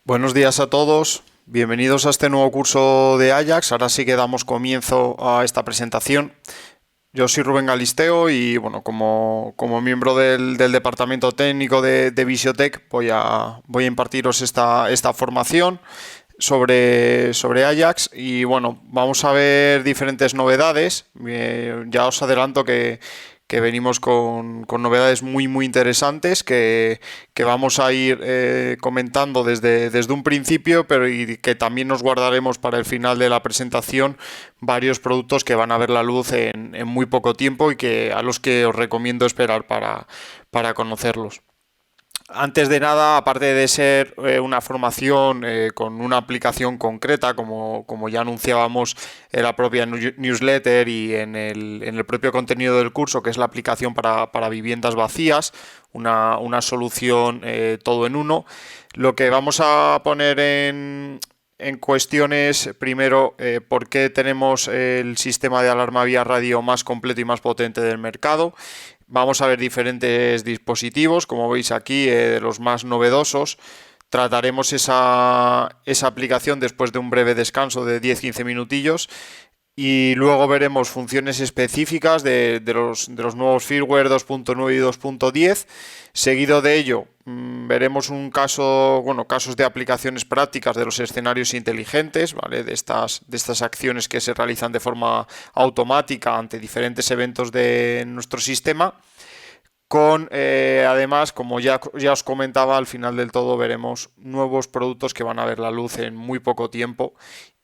Buenos días a todos, bienvenidos a este nuevo curso de Ajax. Ahora sí que damos comienzo a esta presentación. Yo soy Rubén Galisteo y bueno, como miembro del departamento técnico de Visiotech voy a impartiros esta formación sobre Ajax y bueno, vamos a ver diferentes novedades. Ya os adelanto que venimos con novedades muy interesantes que vamos a ir comentando desde un principio, pero y que también nos guardaremos para el final de la presentación varios productos que van a ver la luz en muy poco tiempo y a los que os recomiendo esperar para conocerlos. Antes de nada, aparte de ser una formación con una aplicación concreta, como ya anunciábamos en la propia newsletter y en el propio contenido del curso, que es la aplicación para viviendas vacías, una solución todo en uno, lo que vamos a poner en cuestiones, primero, por qué tenemos el sistema de alarma vía radio más completo y más potente del mercado. Vamos a ver diferentes dispositivos, como veis aquí, de los más novedosos. Trataremos esa aplicación después de un breve descanso de 10-15 minutillos y luego veremos funciones específicas de los nuevos firmware 2.9 y 2.10. Seguido de ello, veremos casos de aplicaciones prácticas de los escenarios inteligentes, ¿vale? De estas acciones que se realizan de forma automática ante diferentes eventos de nuestro sistema. Además, como ya os comentaba, al final del todo veremos nuevos productos que van a ver la luz en muy poco tiempo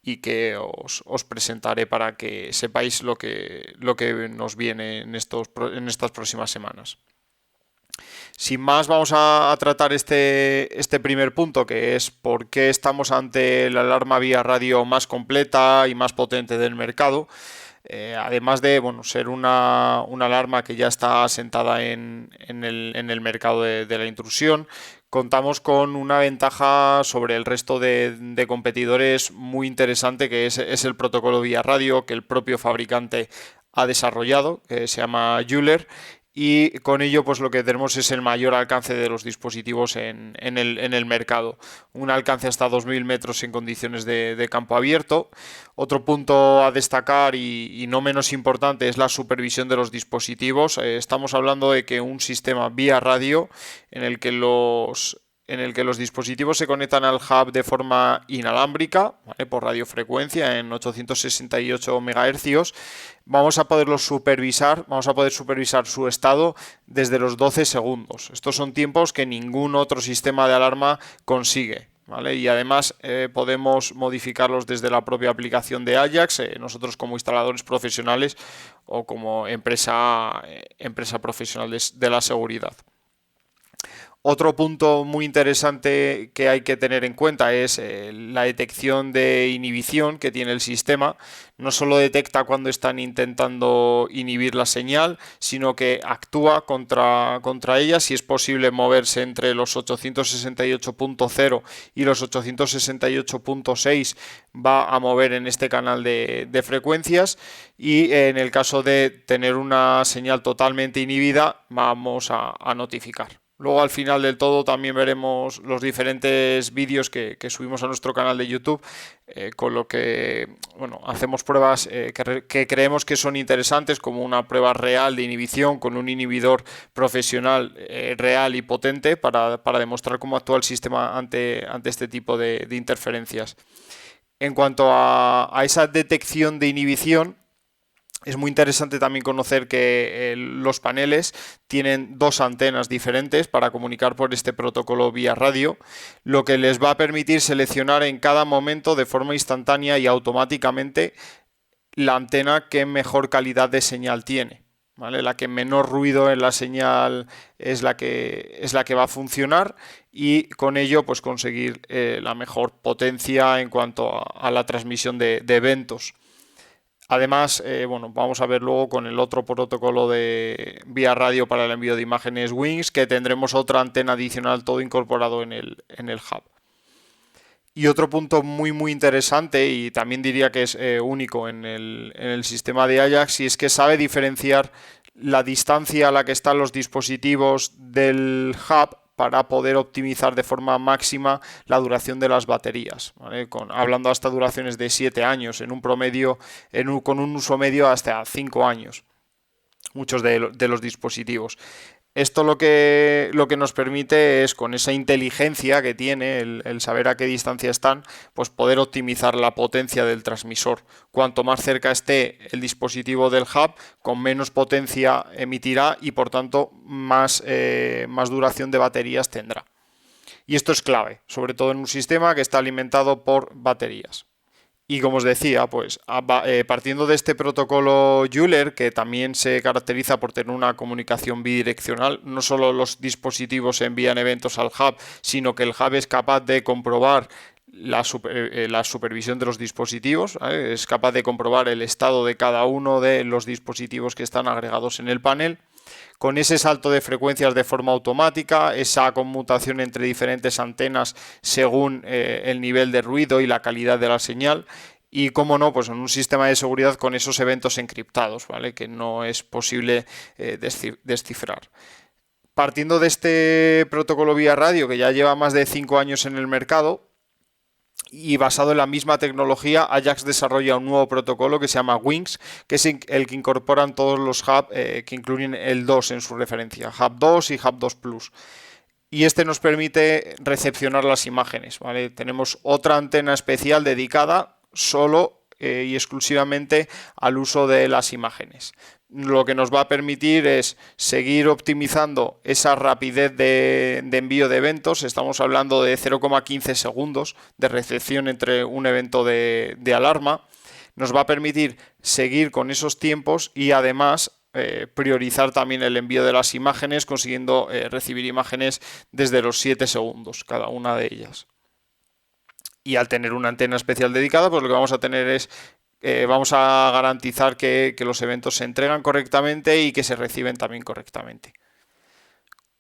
y que os presentaré para que sepáis lo que nos viene en estas próximas semanas. Sin más, vamos a tratar este primer punto, que es por qué estamos ante la alarma vía radio más completa y más potente del mercado. Además de ser una alarma que ya está asentada en el mercado de la intrusión, contamos con una ventaja sobre el resto de competidores muy interesante, que es el protocolo vía radio que el propio fabricante ha desarrollado, que se llama Juller, y con ello pues lo que tenemos es el mayor alcance de los dispositivos en el mercado, un alcance hasta 2000 metros en condiciones de campo abierto. Otro punto a destacar y no menos importante es la supervisión de los dispositivos. Estamos hablando de que un sistema vía radio en el que los dispositivos se conectan al hub de forma inalámbrica, ¿vale? Por radiofrecuencia en 868 MHz, vamos a poder supervisar su estado desde los 12 segundos. Estos son tiempos que ningún otro sistema de alarma consigue, ¿vale? Y además podemos modificarlos desde la propia aplicación de Ajax, nosotros como instaladores profesionales o como empresa profesional de la seguridad. Otro punto muy interesante que hay que tener en cuenta es la detección de inhibición que tiene el sistema. No solo detecta cuando están intentando inhibir la señal, sino que actúa contra ella si es posible moverse entre los 868.0 y los 868.6. Va a mover en este canal de frecuencias y en el caso de tener una señal totalmente inhibida vamos a notificar. Luego al final del todo también veremos los diferentes vídeos que subimos a nuestro canal de YouTube, con lo que hacemos pruebas que creemos que son interesantes, como una prueba real de inhibición con un inhibidor profesional real y potente para demostrar cómo actúa el sistema ante este tipo de interferencias. En cuanto a esa detección de inhibición, es muy interesante también conocer que los paneles tienen dos antenas diferentes para comunicar por este protocolo vía radio, lo que les va a permitir seleccionar en cada momento de forma instantánea y automáticamente la antena que mejor calidad de señal tiene, ¿vale? La que menor ruido en la señal es la que va a funcionar y con ello pues conseguir la mejor potencia en cuanto a la transmisión de eventos. Además, vamos a ver luego con el otro protocolo de vía radio para el envío de imágenes WINGS, que tendremos otra antena adicional, todo incorporado en el hub. Y otro punto muy interesante, y también diría que es único en el sistema de Ajax, y es que sabe diferenciar la distancia a la que están los dispositivos del hub para poder optimizar de forma máxima la duración de las baterías, ¿vale? Hablando hasta duraciones de 7 años, en un promedio, con un uso medio hasta 5 años, muchos de los dispositivos. Esto lo que nos permite es, con esa inteligencia que tiene, el saber a qué distancia están, pues poder optimizar la potencia del transmisor. Cuanto más cerca esté el dispositivo del hub, con menos potencia emitirá y por tanto más duración de baterías tendrá. Y esto es clave, sobre todo en un sistema que está alimentado por baterías. Y como os decía, pues partiendo de este protocolo Euler, que también se caracteriza por tener una comunicación bidireccional, no solo los dispositivos envían eventos al hub, sino que el hub es capaz de comprobar la supervisión de los dispositivos, ¿vale? Es capaz de comprobar el estado de cada uno de los dispositivos que están agregados en el panel. Con ese salto de frecuencias de forma automática, esa conmutación entre diferentes antenas según el nivel de ruido y la calidad de la señal, y cómo no, pues en un sistema de seguridad con esos eventos encriptados, ¿vale? Que no es posible descifrar. Partiendo de este protocolo vía radio, que ya lleva más de 5 años en el mercado, y basado en la misma tecnología, Ajax desarrolla un nuevo protocolo que se llama WINX, que es el que incorporan todos los hub que incluyen el 2 en su referencia, Hub 2 y Hub 2 Plus. Y este nos permite recepcionar las imágenes, ¿vale? Tenemos otra antena especial dedicada solo y exclusivamente al uso de las imágenes. Lo que nos va a permitir es seguir optimizando esa rapidez de envío de eventos. Estamos hablando de 0,15 segundos de recepción entre un evento de alarma. Nos va a permitir seguir con esos tiempos y además priorizar también el envío de las imágenes, consiguiendo recibir imágenes desde los 7 segundos, cada una de ellas. Y al tener una antena especial dedicada, pues lo que vamos a tener es vamos a garantizar que los eventos se entregan correctamente y que se reciben también correctamente.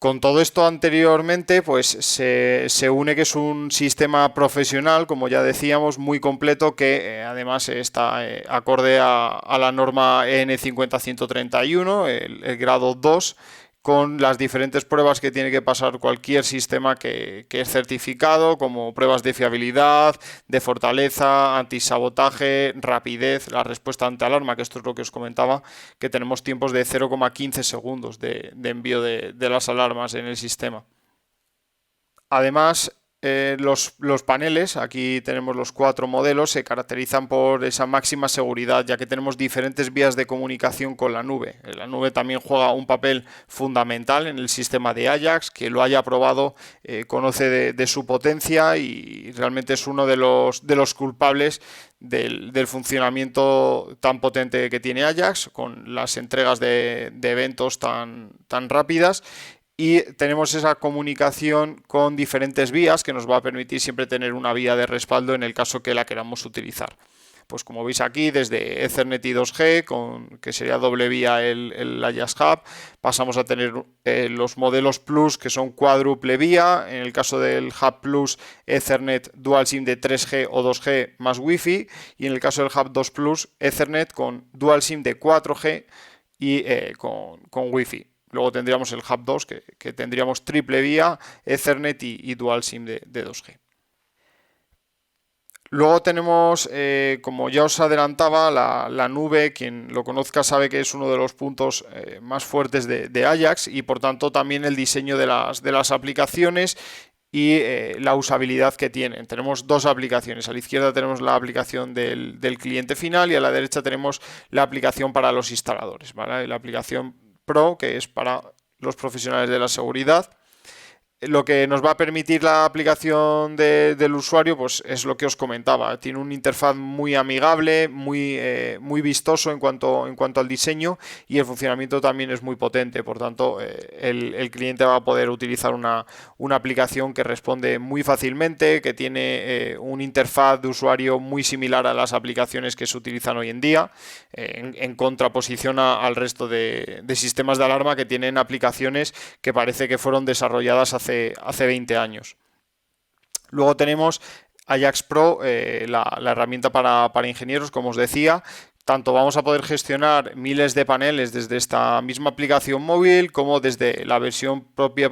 Con todo esto anteriormente, pues se une que es un sistema profesional, como ya decíamos, muy completo, que además está acorde a la norma EN 50131, el grado 2, con las diferentes pruebas que tiene que pasar cualquier sistema que es certificado, como pruebas de fiabilidad, de fortaleza, antisabotaje, rapidez, la respuesta ante alarma, que esto es lo que os comentaba, que tenemos tiempos de 0,15 segundos de envío de las alarmas en el sistema. Además, los paneles, aquí tenemos los 4 modelos, se caracterizan por esa máxima seguridad, ya que tenemos diferentes vías de comunicación con la nube. La nube también juega un papel fundamental en el sistema de Ajax. Quien lo haya probado conoce de su potencia y realmente es uno de los culpables del funcionamiento tan potente que tiene Ajax, con las entregas de eventos tan rápidas. Y tenemos esa comunicación con diferentes vías que nos va a permitir siempre tener una vía de respaldo en el caso que la queramos utilizar. Pues como veis aquí, desde Ethernet y 2G, que sería doble vía el Ajax Hub, pasamos a tener los modelos Plus, que son cuádruple vía. En el caso del Hub Plus, Ethernet Dual SIM de 3G o 2G más Wi-Fi. Y en el caso del Hub 2 Plus, Ethernet con Dual SIM de 4G y con Wi-Fi. Luego tendríamos el Hub 2, que tendríamos triple vía, Ethernet y Dual SIM de 2G. Luego tenemos, como ya os adelantaba, la nube. Quien lo conozca sabe que es uno de los puntos más fuertes de Ajax, y por tanto también el diseño de las aplicaciones y la usabilidad que tienen. Tenemos dos aplicaciones. A la izquierda tenemos la aplicación del cliente final y a la derecha tenemos la aplicación para los instaladores, ¿vale? La aplicación Pro, que es para los profesionales de la seguridad. Lo que nos va a permitir la aplicación del usuario, pues es lo que os comentaba. Tiene una interfaz muy amigable, muy vistoso en cuanto al diseño, y el funcionamiento también es muy potente. Por tanto, el cliente va a poder utilizar una aplicación que responde muy fácilmente, que tiene una interfaz de usuario muy similar a las aplicaciones que se utilizan hoy en día, en contraposición al resto de sistemas de alarma que tienen aplicaciones que parece que fueron desarrolladas hace 20 años. Luego tenemos Ajax Pro, la herramienta para ingenieros, como os decía. Tanto vamos a poder gestionar miles de paneles desde esta misma aplicación móvil, como desde la versión propia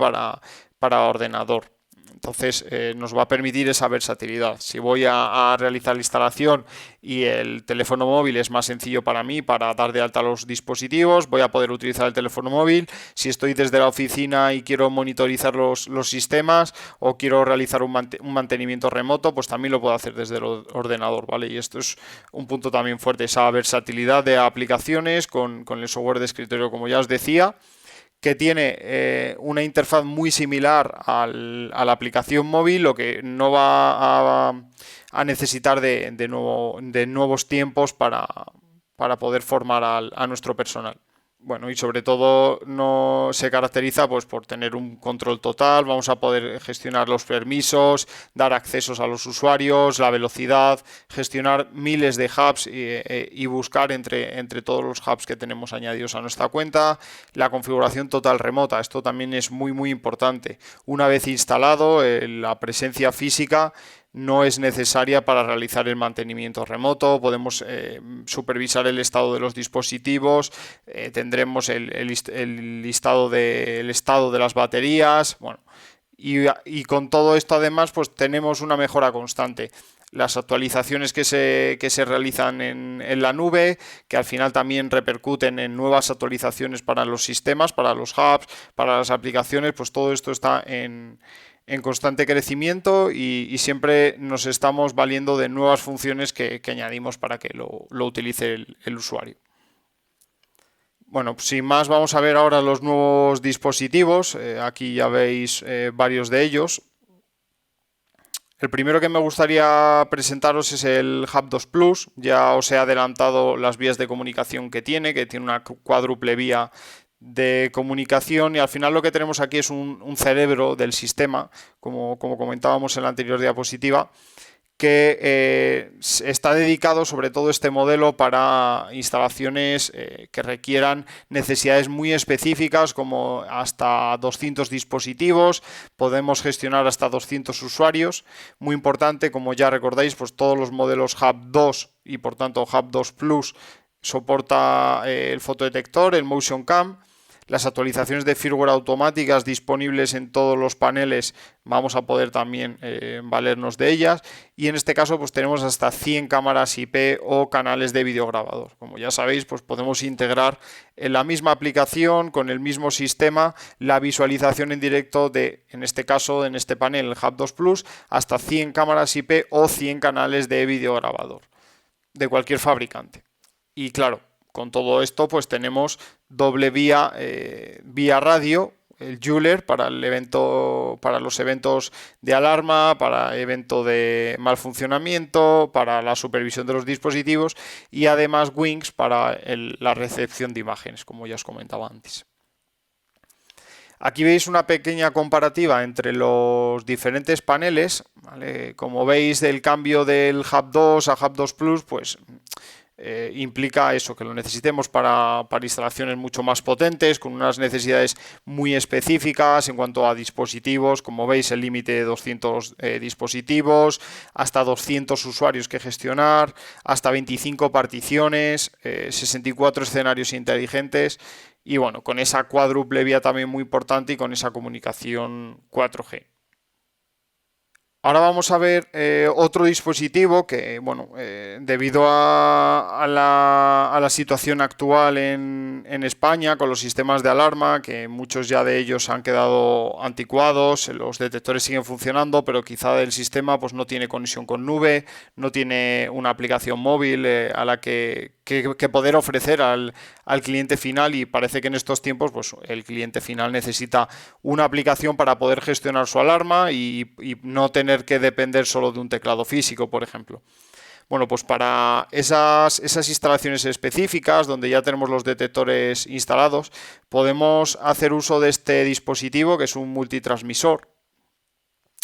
para ordenador. Entonces nos va a permitir esa versatilidad. Si voy a realizar la instalación y el teléfono móvil es más sencillo para mí para dar de alta los dispositivos, voy a poder utilizar el teléfono móvil. Si estoy desde la oficina y quiero monitorizar los sistemas o quiero realizar un mantenimiento remoto, pues también lo puedo hacer desde el ordenador, ¿vale? Y esto es un punto también fuerte, esa versatilidad de aplicaciones con el software de escritorio, como ya os decía, que tiene una interfaz muy similar a la aplicación móvil, lo que no va a necesitar de nuevos tiempos para poder formar a nuestro personal. Bueno, y sobre todo no se caracteriza pues por tener un control total, vamos a poder gestionar los permisos, dar accesos a los usuarios, la velocidad, gestionar miles de hubs y buscar entre todos los hubs que tenemos añadidos a nuestra cuenta, la configuración total remota, esto también es muy importante. Una vez instalado, la presencia física no es necesaria para realizar el mantenimiento remoto, podemos supervisar el estado de los dispositivos, tendremos el estado de las baterías, bueno, y con todo esto además pues tenemos una mejora constante. Las actualizaciones que se realizan en la nube, que al final también repercuten en nuevas actualizaciones para los sistemas, para los hubs, para las aplicaciones, pues todo esto está en constante crecimiento y siempre nos estamos valiendo de nuevas funciones que añadimos para que lo utilice el usuario. Bueno, sin más vamos a ver ahora los nuevos dispositivos. Aquí ya veis varios de ellos. El primero que me gustaría presentaros es el Hub 2 Plus. Ya os he adelantado las vías de comunicación que tiene una cuádruple vía de comunicación, y al final lo que tenemos aquí es un cerebro del sistema, como comentábamos en la anterior diapositiva, que está dedicado sobre todo este modelo para instalaciones que requieran necesidades muy específicas, como hasta 200 dispositivos, podemos gestionar hasta 200 usuarios. Muy importante, como ya recordáis, pues todos los modelos Hub 2 y por tanto Hub 2 Plus soporta el fotodetector, el Motion Cam. Las actualizaciones de firmware automáticas disponibles en todos los paneles, vamos a poder también valernos de ellas, y en este caso pues tenemos hasta 100 cámaras IP o canales de videograbador. Como ya sabéis, pues podemos integrar en la misma aplicación, con el mismo sistema, la visualización en directo de, en este caso, en este panel, el Hub 2 Plus, hasta 100 cámaras IP o 100 canales de videograbador de cualquier fabricante. Y claro, con todo esto pues tenemos doble vía, vía radio, el Joule para los eventos de alarma, para evento de mal funcionamiento, para la supervisión de los dispositivos, y además Wings para la recepción de imágenes, como ya os comentaba antes. Aquí veis una pequeña comparativa entre los diferentes paneles, ¿vale? Como veis, del cambio del Hub 2 a Hub 2 Plus, pues implica eso, que lo necesitemos para instalaciones mucho más potentes, con unas necesidades muy específicas en cuanto a dispositivos. Como veis, el límite de 200 dispositivos, hasta 200 usuarios que gestionar, hasta 25 particiones, 64 escenarios inteligentes, y bueno, con esa cuádruple vía también muy importante y con esa comunicación 4G. Ahora vamos a ver otro dispositivo que, bueno, debido a la situación actual en España con los sistemas de alarma, que muchos ya de ellos han quedado anticuados, los detectores siguen funcionando, pero quizá el sistema pues no tiene conexión con nube, no tiene una aplicación móvil a la que poder ofrecer al cliente final, y parece que en estos tiempos pues el cliente final necesita una aplicación para poder gestionar su alarma y no tener que depender solo de un teclado físico, por ejemplo. Bueno, pues para esas instalaciones específicas, donde ya tenemos los detectores instalados, podemos hacer uso de este dispositivo, que es un multitransmisor,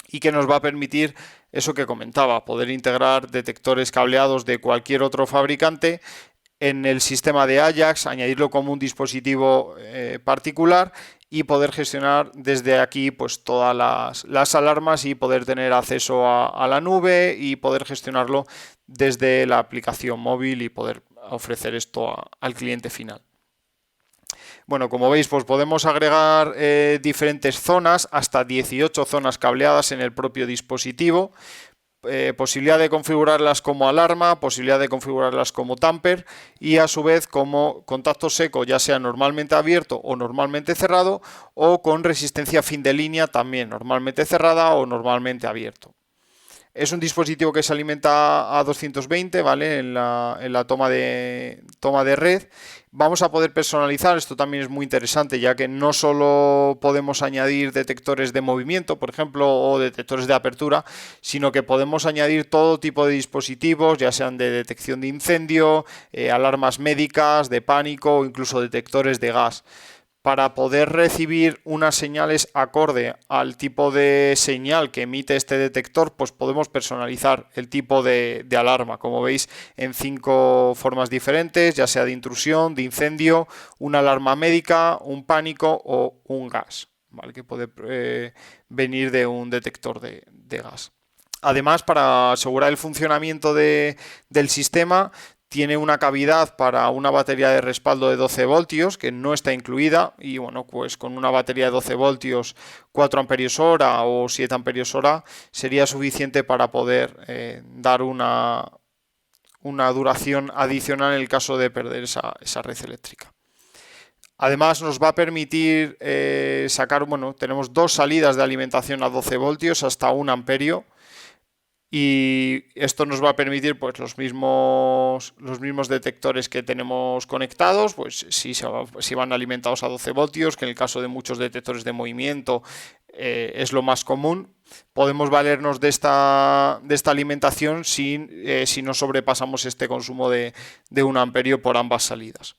y que nos va a permitir eso que comentaba, poder integrar detectores cableados de cualquier otro fabricante en el sistema de Ajax, añadirlo como un dispositivo particular y poder gestionar desde aquí pues todas las alarmas y poder tener acceso a la nube y poder gestionarlo desde la aplicación móvil y poder ofrecer esto al cliente final. Bueno, como veis, pues podemos agregar diferentes zonas, hasta 18 zonas cableadas en el propio dispositivo. Posibilidad de configurarlas como alarma, posibilidad de configurarlas como tamper y a su vez como contacto seco, ya sea normalmente abierto o normalmente cerrado, o con resistencia fin de línea también normalmente cerrada o normalmente abierto. Es un dispositivo que se alimenta a 220, ¿vale? En la toma de red. Vamos a poder personalizar, esto también es muy interesante, ya que no solo podemos añadir detectores de movimiento, por ejemplo, o detectores de apertura, sino que podemos añadir todo tipo de dispositivos, ya sean de detección de incendio, alarmas médicas, de pánico o incluso detectores de gas. Para poder recibir unas señales acorde al tipo de señal que emite este detector, pues podemos personalizar el tipo de alarma, como veis, en 5 formas diferentes, ya sea de intrusión, de incendio, una alarma médica, un pánico o un gas, ¿vale? Que puede venir de un detector de gas. Además, para asegurar el funcionamiento del sistema, tiene una cavidad para una batería de respaldo de 12 voltios que no está incluida y bueno, pues con una batería de 12 voltios 4 amperios hora o 7 amperios hora sería suficiente para poder dar una duración adicional en el caso de perder esa red eléctrica. Además nos va a permitir sacar, bueno, tenemos dos salidas de alimentación a 12 voltios hasta 1 amperio. Y esto nos va a permitir, pues, los mismos detectores que tenemos conectados, pues si van alimentados a 12 voltios, que en el caso de muchos detectores de movimiento es lo más común. Podemos valernos de esta alimentación si no sobrepasamos este consumo de 1 amperio por ambas salidas.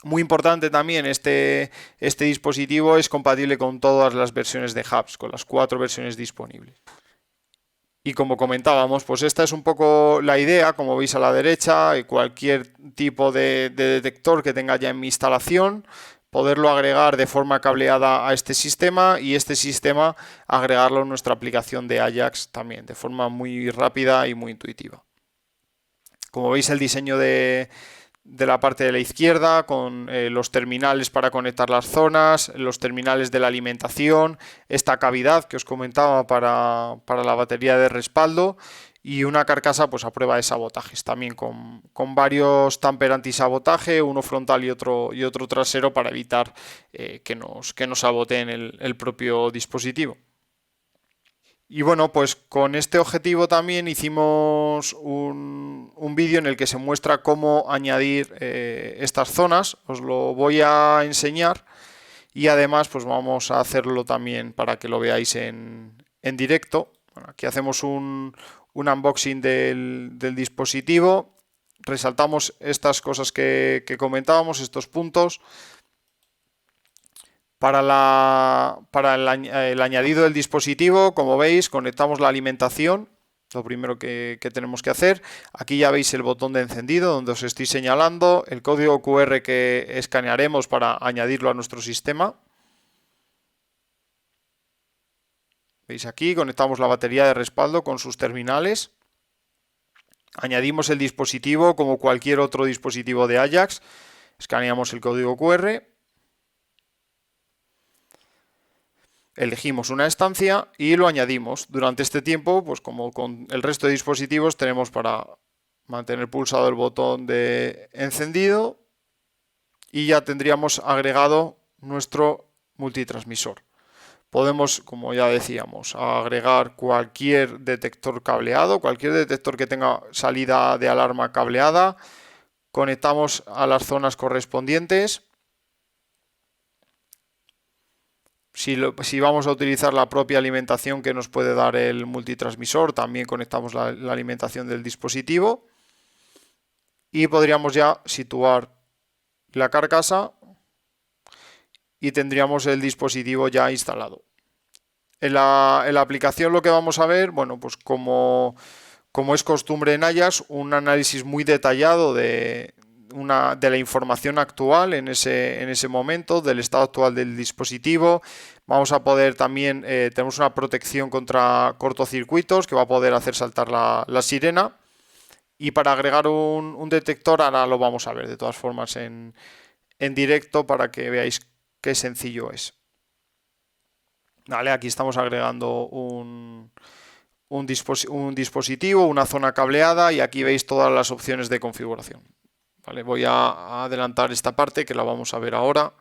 Muy importante también, este dispositivo es compatible con todas las versiones de hubs, con las 4 versiones disponibles. Y como comentábamos, pues esta es un poco la idea, como veis a la derecha, cualquier tipo de detector que tenga ya en mi instalación, poderlo agregar de forma cableada a este sistema y este sistema agregarlo en nuestra aplicación de Ajax también, de forma muy rápida y muy intuitiva. Como veis, el diseño de la parte de la izquierda con los terminales para conectar las zonas, los terminales de la alimentación, esta cavidad que os comentaba para la batería de respaldo y una carcasa pues a prueba de sabotajes también con varios tamper antisabotaje, uno frontal y otro trasero para evitar que nos saboteen el propio dispositivo. Y bueno, pues con este objetivo también hicimos un vídeo en el que se muestra cómo añadir estas zonas. Os lo voy a enseñar y además pues vamos a hacerlo también para que lo veáis en directo. Bueno, aquí hacemos un unboxing del dispositivo. Resaltamos estas cosas que comentábamos, estos puntos. Para el añadido del dispositivo, como veis, conectamos la alimentación, lo primero que tenemos que hacer. Aquí ya veis el botón de encendido donde os estoy señalando, el código QR que escanearemos para añadirlo a nuestro sistema. Veis aquí, conectamos la batería de respaldo con sus terminales. Añadimos el dispositivo como cualquier otro dispositivo de Ajax. Escaneamos el código QR. Elegimos una estancia y lo añadimos. Durante este tiempo, pues como con el resto de dispositivos, tenemos para mantener pulsado el botón de encendido y ya tendríamos agregado nuestro multitransmisor. Podemos, como ya decíamos, agregar cualquier detector cableado, cualquier detector que tenga salida de alarma cableada. Conectamos a las zonas correspondientes. Si vamos a utilizar la propia alimentación que nos puede dar el multitransmisor, también conectamos la alimentación del dispositivo y podríamos ya situar la carcasa y tendríamos el dispositivo ya instalado. En la aplicación lo que vamos a ver, bueno, pues como es costumbre en Ajax, un análisis muy detallado de la información actual en ese momento, del estado actual del dispositivo. Vamos a poder también, tenemos una protección contra cortocircuitos que va a poder hacer saltar la sirena. Y para agregar un detector, ahora lo vamos a ver de todas formas en en directo para que veáis qué sencillo es. Vale, aquí estamos agregando un dispositivo, una zona cableada y aquí veis todas las opciones de configuración. Vale, voy a adelantar esta parte que la vamos a ver ahora.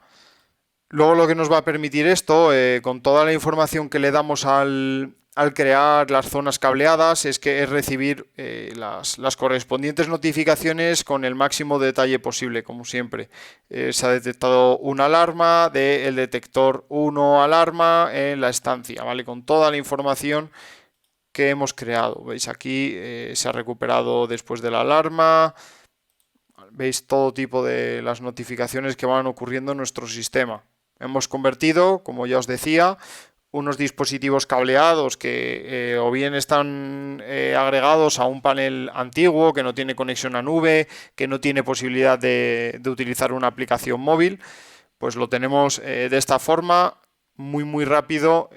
Luego lo que nos va a permitir esto, con toda la información que le damos al crear las zonas cableadas, es recibir las correspondientes notificaciones con el máximo detalle posible, como siempre. Se ha detectado una alarma del detector 1 alarma en la estancia, ¿vale? Con toda la información que hemos creado. Veis aquí, se ha recuperado después de la alarma. Veis todo tipo de las notificaciones que van ocurriendo en nuestro sistema. Hemos convertido, como ya os decía, unos dispositivos cableados que o bien están agregados a un panel antiguo que no tiene conexión a nube, que no tiene posibilidad de utilizar una aplicación móvil, pues lo tenemos de esta forma muy rápido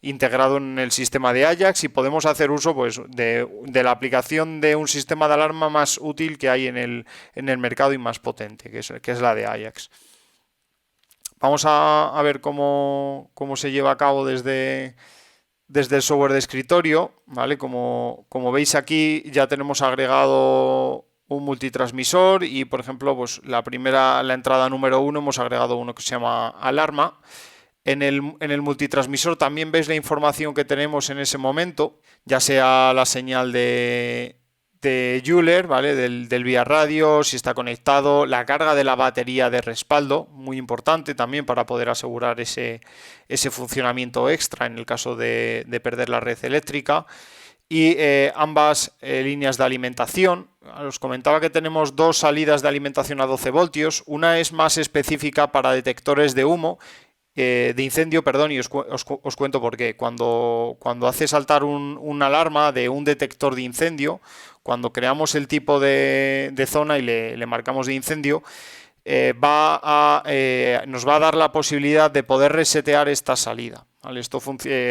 integrado en el sistema de Ajax y podemos hacer uso pues, de la aplicación de un sistema de alarma más útil que hay en el mercado y más potente, que es la de Ajax. Vamos a ver cómo se lleva a cabo desde el software de escritorio, ¿vale? Como veis aquí ya tenemos agregado un multitransmisor y por ejemplo pues la entrada número 1 hemos agregado uno que se llama alarma. En el multitransmisor también veis la información que tenemos en ese momento, ya sea la señal de Joule, ¿vale? Del vía radio, si está conectado, la carga de la batería de respaldo, muy importante también para poder asegurar ese funcionamiento extra en el caso de perder la red eléctrica. Y ambas líneas de alimentación. Os comentaba que tenemos dos salidas de alimentación a 12 voltios. Una es más específica para detectores de humo, de incendio, perdón, y os cuento por qué. Cuando hace saltar una alarma de un detector de incendio, cuando creamos el tipo de zona y le marcamos de incendio, nos va a dar la posibilidad de poder resetear esta salida. ¿Vale?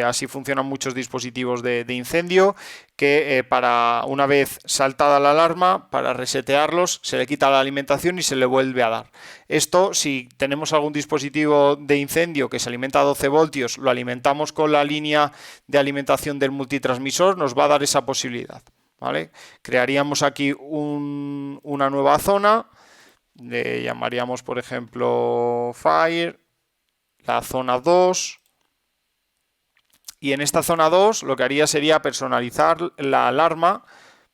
Así funcionan muchos dispositivos de incendio que para una vez saltada la alarma, para resetearlos se le quita la alimentación y se le vuelve a dar. Esto, si tenemos algún dispositivo de incendio que se alimenta a 12 voltios, lo alimentamos con la línea de alimentación del multitransmisor, nos va a dar esa posibilidad. ¿Vale? Crearíamos aquí una nueva zona. Le llamaríamos, por ejemplo, Fire, la zona 2. Y en esta zona 2 lo que haría sería personalizar la alarma,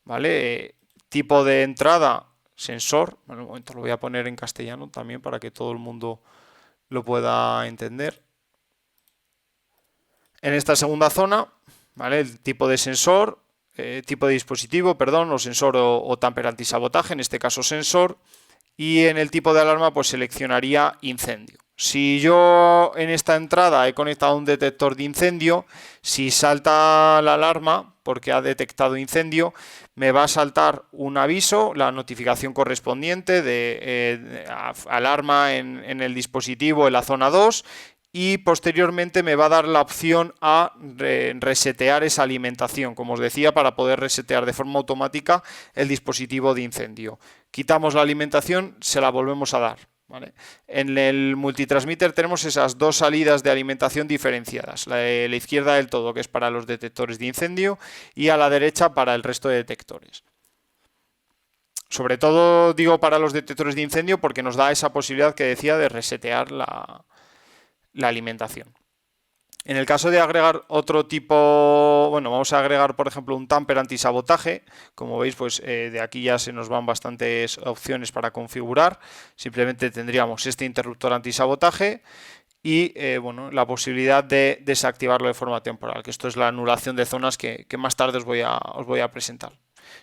¿vale? Tipo de entrada, sensor. Bueno, un momento lo voy a poner en castellano también para que todo el mundo lo pueda entender. En esta segunda zona, ¿vale? El tipo de sensor, tipo de dispositivo, perdón, o sensor o tamper antisabotaje, en este caso sensor. Y en el tipo de alarma pues seleccionaría incendio. Si yo en esta entrada he conectado un detector de incendio, si salta la alarma porque ha detectado incendio, me va a saltar un aviso, la notificación correspondiente de alarma en el dispositivo en la zona 2 y posteriormente me va a dar la opción a resetear esa alimentación, como os decía, para poder resetear de forma automática el dispositivo de incendio. Quitamos la alimentación, se la volvemos a dar. ¿Vale? En el multitransmitter tenemos esas dos salidas de alimentación diferenciadas, la de la izquierda del todo, que es para los detectores de incendio, y a la derecha para el resto de detectores. Sobre todo digo para los detectores de incendio porque nos da esa posibilidad que decía de resetear la alimentación. En el caso de agregar otro tipo, bueno, vamos a agregar por ejemplo un tamper antisabotaje. Como veis, pues de aquí ya se nos van bastantes opciones para configurar. Simplemente tendríamos este interruptor antisabotaje y bueno, la posibilidad de desactivarlo de forma temporal, que esto es la anulación de zonas que más tarde os voy a presentar.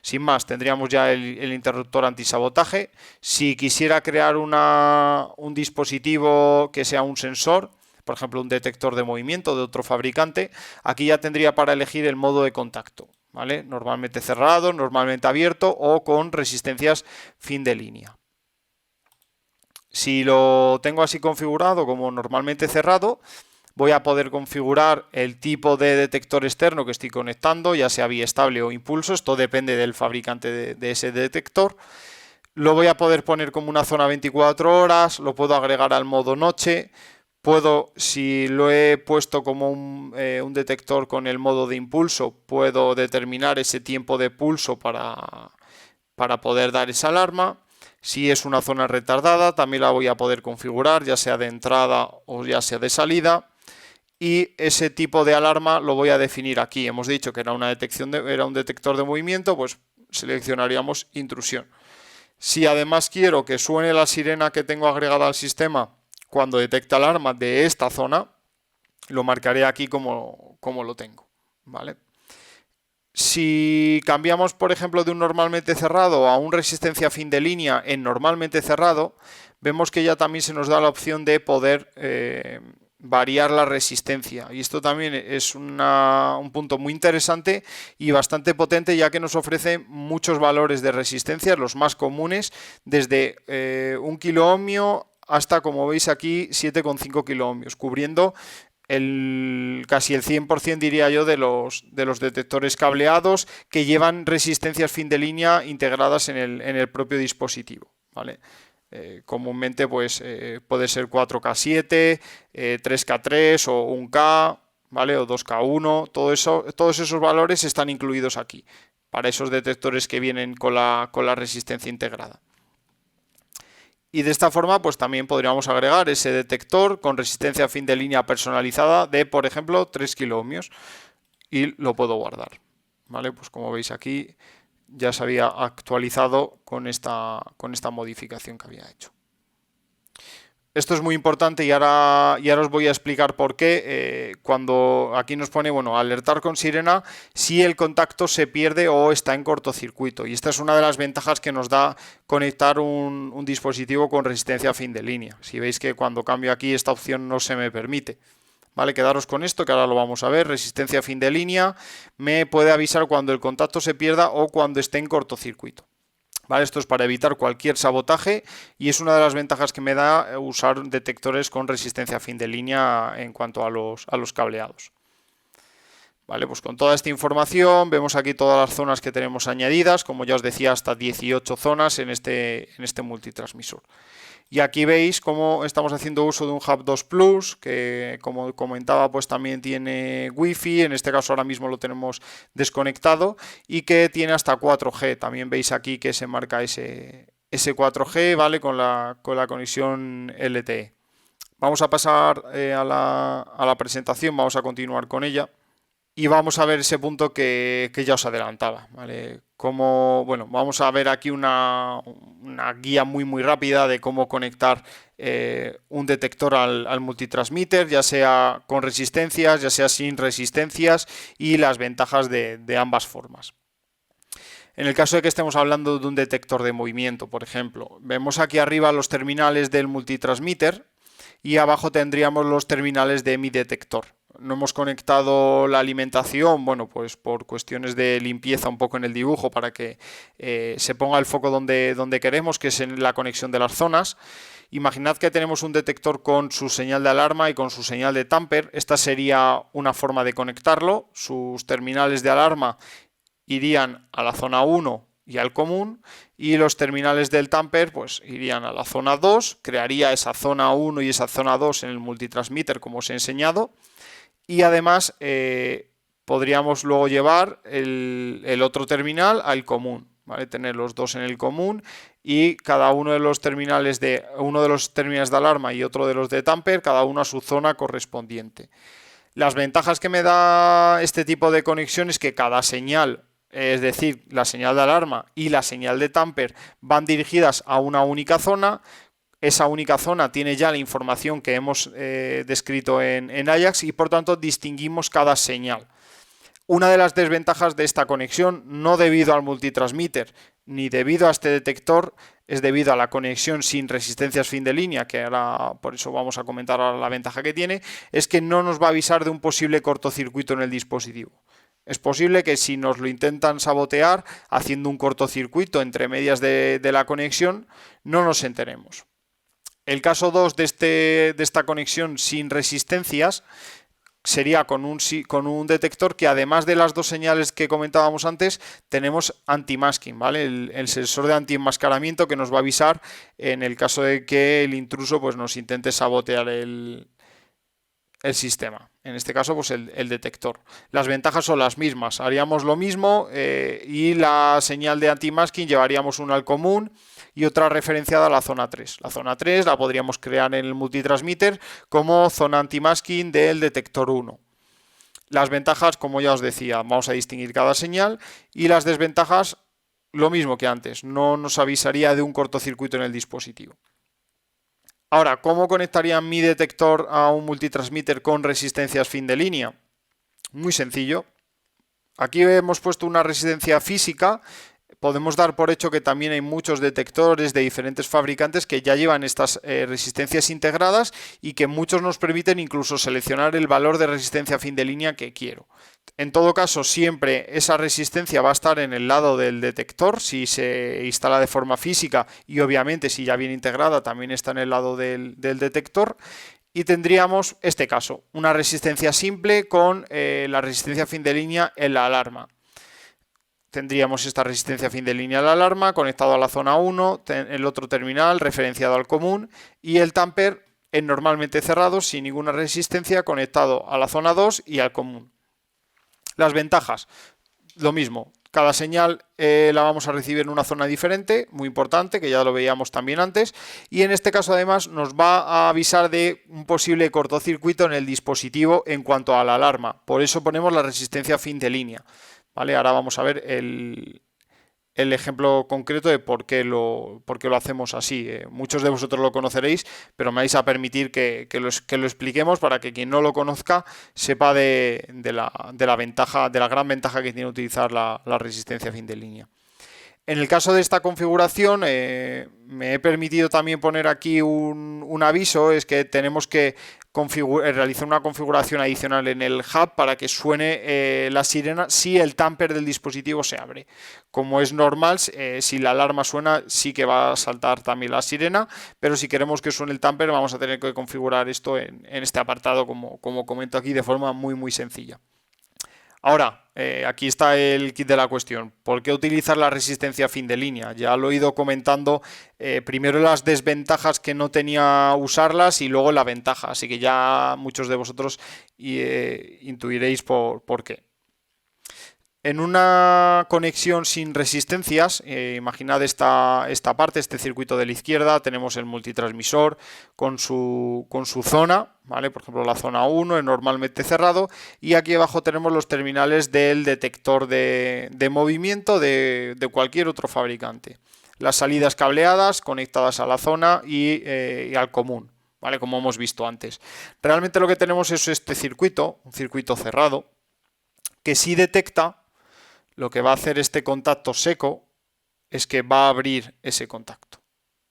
Sin más, tendríamos ya el interruptor antisabotaje. Si quisiera crear un dispositivo que sea un sensor, por ejemplo un detector de movimiento de otro fabricante, aquí ya tendría para elegir el modo de contacto, ¿vale? Normalmente cerrado, normalmente abierto o con resistencias fin de línea. Si lo tengo así configurado como normalmente cerrado, voy a poder configurar el tipo de detector externo que estoy conectando, ya sea biestable o impulso, esto depende del fabricante de ese detector. Lo voy a poder poner como una zona 24 horas, lo puedo agregar al modo noche. Puedo, si lo he puesto como un detector con el modo de impulso, puedo determinar ese tiempo de pulso para poder dar esa alarma. Si es una zona retardada, también la voy a poder configurar, ya sea de entrada o ya sea de salida. Y ese tipo de alarma lo voy a definir aquí. Hemos dicho que era una era un detector de movimiento, pues seleccionaríamos intrusión. Si además quiero que suene la sirena que tengo agregada al sistema cuando detecta alarma de esta zona, lo marcaré aquí como lo tengo, ¿vale? Si cambiamos, por ejemplo, de un normalmente cerrado a un resistencia fin de línea en normalmente cerrado, vemos que ya también se nos da la opción de poder variar la resistencia. Y esto también es un punto muy interesante y bastante potente, ya que nos ofrece muchos valores de resistencia, los más comunes, desde 1 kiloohmio hasta, como veis aquí, 7,5 kiloohmios, cubriendo casi el 100% diría yo de los detectores cableados que llevan resistencias fin de línea integradas en el propio dispositivo, ¿vale? Comúnmente pues puede ser 4K7, 3K3 o 1K, ¿vale? O 2K1, todos esos valores están incluidos aquí para esos detectores que vienen con la resistencia integrada. Y de esta forma, pues también podríamos agregar ese detector con resistencia fin de línea personalizada de, por ejemplo, 3 kiloohmios y lo puedo guardar. ¿Vale? Pues como veis aquí ya se había actualizado con esta modificación que había hecho. Esto es muy importante y ahora os voy a explicar por qué. Cuando aquí nos pone, bueno, alertar con sirena si el contacto se pierde o está en cortocircuito. Y esta es una de las ventajas que nos da conectar un dispositivo con resistencia fin de línea. Si veis que cuando cambio aquí esta opción no se me permite. Vale, quedaros con esto que ahora lo vamos a ver. Resistencia fin de línea me puede avisar cuando el contacto se pierda o cuando esté en cortocircuito. ¿Vale? Esto es para evitar cualquier sabotaje y es una de las ventajas que me da usar detectores con resistencia fin de línea en cuanto a los cableados. Vale, pues con toda esta información vemos aquí todas las zonas que tenemos añadidas, como ya os decía, hasta 18 zonas en este multitransmisor. Y aquí veis cómo estamos haciendo uso de un Hub 2 Plus, que como comentaba, pues también tiene Wi-Fi, en este caso ahora mismo lo tenemos desconectado, y que tiene hasta 4G. También veis aquí que se marca ese 4G, ¿vale? Con la conexión LTE. Vamos a pasar a la presentación, vamos a continuar con ella. Y vamos a ver ese punto que ya os adelantaba, ¿vale? Bueno, vamos a ver aquí una guía muy rápida de cómo conectar un detector al multitransmitter, ya sea con resistencias, ya sea sin resistencias, y las ventajas de ambas formas. En el caso de que estemos hablando de un detector de movimiento, por ejemplo, vemos aquí arriba los terminales del multitransmitter y abajo tendríamos los terminales de mi detector. No hemos conectado la alimentación, bueno, pues por cuestiones de limpieza un poco en el dibujo para que se ponga el foco donde queremos, que es en la conexión de las zonas. Imaginad que tenemos un detector con su señal de alarma y con su señal de tamper. Esta sería una forma de conectarlo. Sus terminales de alarma irían a la zona 1 y al común, y los terminales del tamper pues irían a la zona 2, crearía esa zona 1 y esa zona 2 en el multitransmitter como os he enseñado, y además podríamos luego llevar el otro terminal al común, ¿vale? Tener los dos en el común y cada uno de los terminales de alarma y otro de los de tamper, cada uno a su zona correspondiente. Las ventajas que me da este tipo de conexión es que cada señal, es decir, la señal de alarma y la señal de tamper, van dirigidas a una única zona. Esa única zona tiene ya la información que hemos descrito en Ajax y por tanto distinguimos cada señal. Una de las desventajas de esta conexión, no debido al multitransmitter ni debido a este detector, es debido a la conexión sin resistencias fin de línea, que ahora por eso vamos a comentar ahora la ventaja que tiene, es que no nos va a avisar de un posible cortocircuito en el dispositivo. Es posible que si nos lo intentan sabotear haciendo un cortocircuito entre medias de la conexión, no nos enteremos. El caso 2 de esta conexión sin resistencias sería con un detector que, además de las dos señales que comentábamos antes, tenemos anti-masking, ¿vale? El sensor de anti-enmascaramiento, que nos va a avisar en el caso de que el intruso pues, nos intente sabotear el sistema. En este caso, pues el detector. Las ventajas son las mismas. Haríamos lo mismo y la señal de anti-masking llevaríamos una al común y otra referenciada a la zona 3. La zona 3 la podríamos crear en el multitransmitter como zona anti-masking del detector 1. Las ventajas, como ya os decía, vamos a distinguir cada señal, y las desventajas, lo mismo que antes, no nos avisaría de un cortocircuito en el dispositivo. Ahora, ¿cómo conectaría mi detector a un multitransmitter con resistencias fin de línea? Muy sencillo. Aquí hemos puesto una resistencia física. Podemos dar por hecho que también hay muchos detectores de diferentes fabricantes que ya llevan estas resistencias integradas y que muchos nos permiten incluso seleccionar el valor de resistencia fin de línea que quiero. En todo caso, siempre esa resistencia va a estar en el lado del detector si se instala de forma física, y obviamente si ya viene integrada también está en el lado del detector. Y tendríamos este caso, una resistencia simple con la resistencia fin de línea en la alarma. Tendríamos esta resistencia fin de línea a la alarma conectado a la zona 1, el otro terminal referenciado al común, y el tamper normalmente cerrado sin ninguna resistencia conectado a la zona 2 y al común. Las ventajas, lo mismo, cada señal la vamos a recibir en una zona diferente, muy importante, que ya lo veíamos también antes, y en este caso además nos va a avisar de un posible cortocircuito en el dispositivo en cuanto a la alarma. Por eso ponemos la resistencia fin de línea. ¿Vale? Ahora vamos a ver el ejemplo concreto de por qué lo hacemos así. Muchos de vosotros lo conoceréis, pero me vais a permitir que lo expliquemos para que quien no lo conozca sepa de la ventaja, de la gran ventaja que tiene utilizar la resistencia fin de línea. En el caso de esta configuración, me he permitido también poner aquí un aviso, es que tenemos que realizar una configuración adicional en el hub para que suene la sirena si el tamper del dispositivo se abre. Como es normal, si la alarma suena sí que va a saltar también la sirena, pero si queremos que suene el tamper vamos a tener que configurar esto en este apartado, como comento aquí, de forma muy sencilla. Ahora, aquí está el kit de la cuestión. ¿Por qué utilizar la resistencia fin de línea? Ya lo he ido comentando, primero las desventajas que no tenía usarlas y luego la ventaja. Así que ya muchos de vosotros intuiréis por qué. En una conexión sin resistencias, imaginad esta parte, este circuito de la izquierda, tenemos el multitransmisor con su zona, ¿vale? Por ejemplo, la zona 1 es normalmente cerrado, y aquí abajo tenemos los terminales del detector de movimiento de cualquier otro fabricante. Las salidas cableadas conectadas a la zona y al común, ¿vale? Como hemos visto antes. Realmente lo que tenemos es este circuito, un circuito cerrado, que sí detecta. Lo que va a hacer este contacto seco es que va a abrir ese contacto.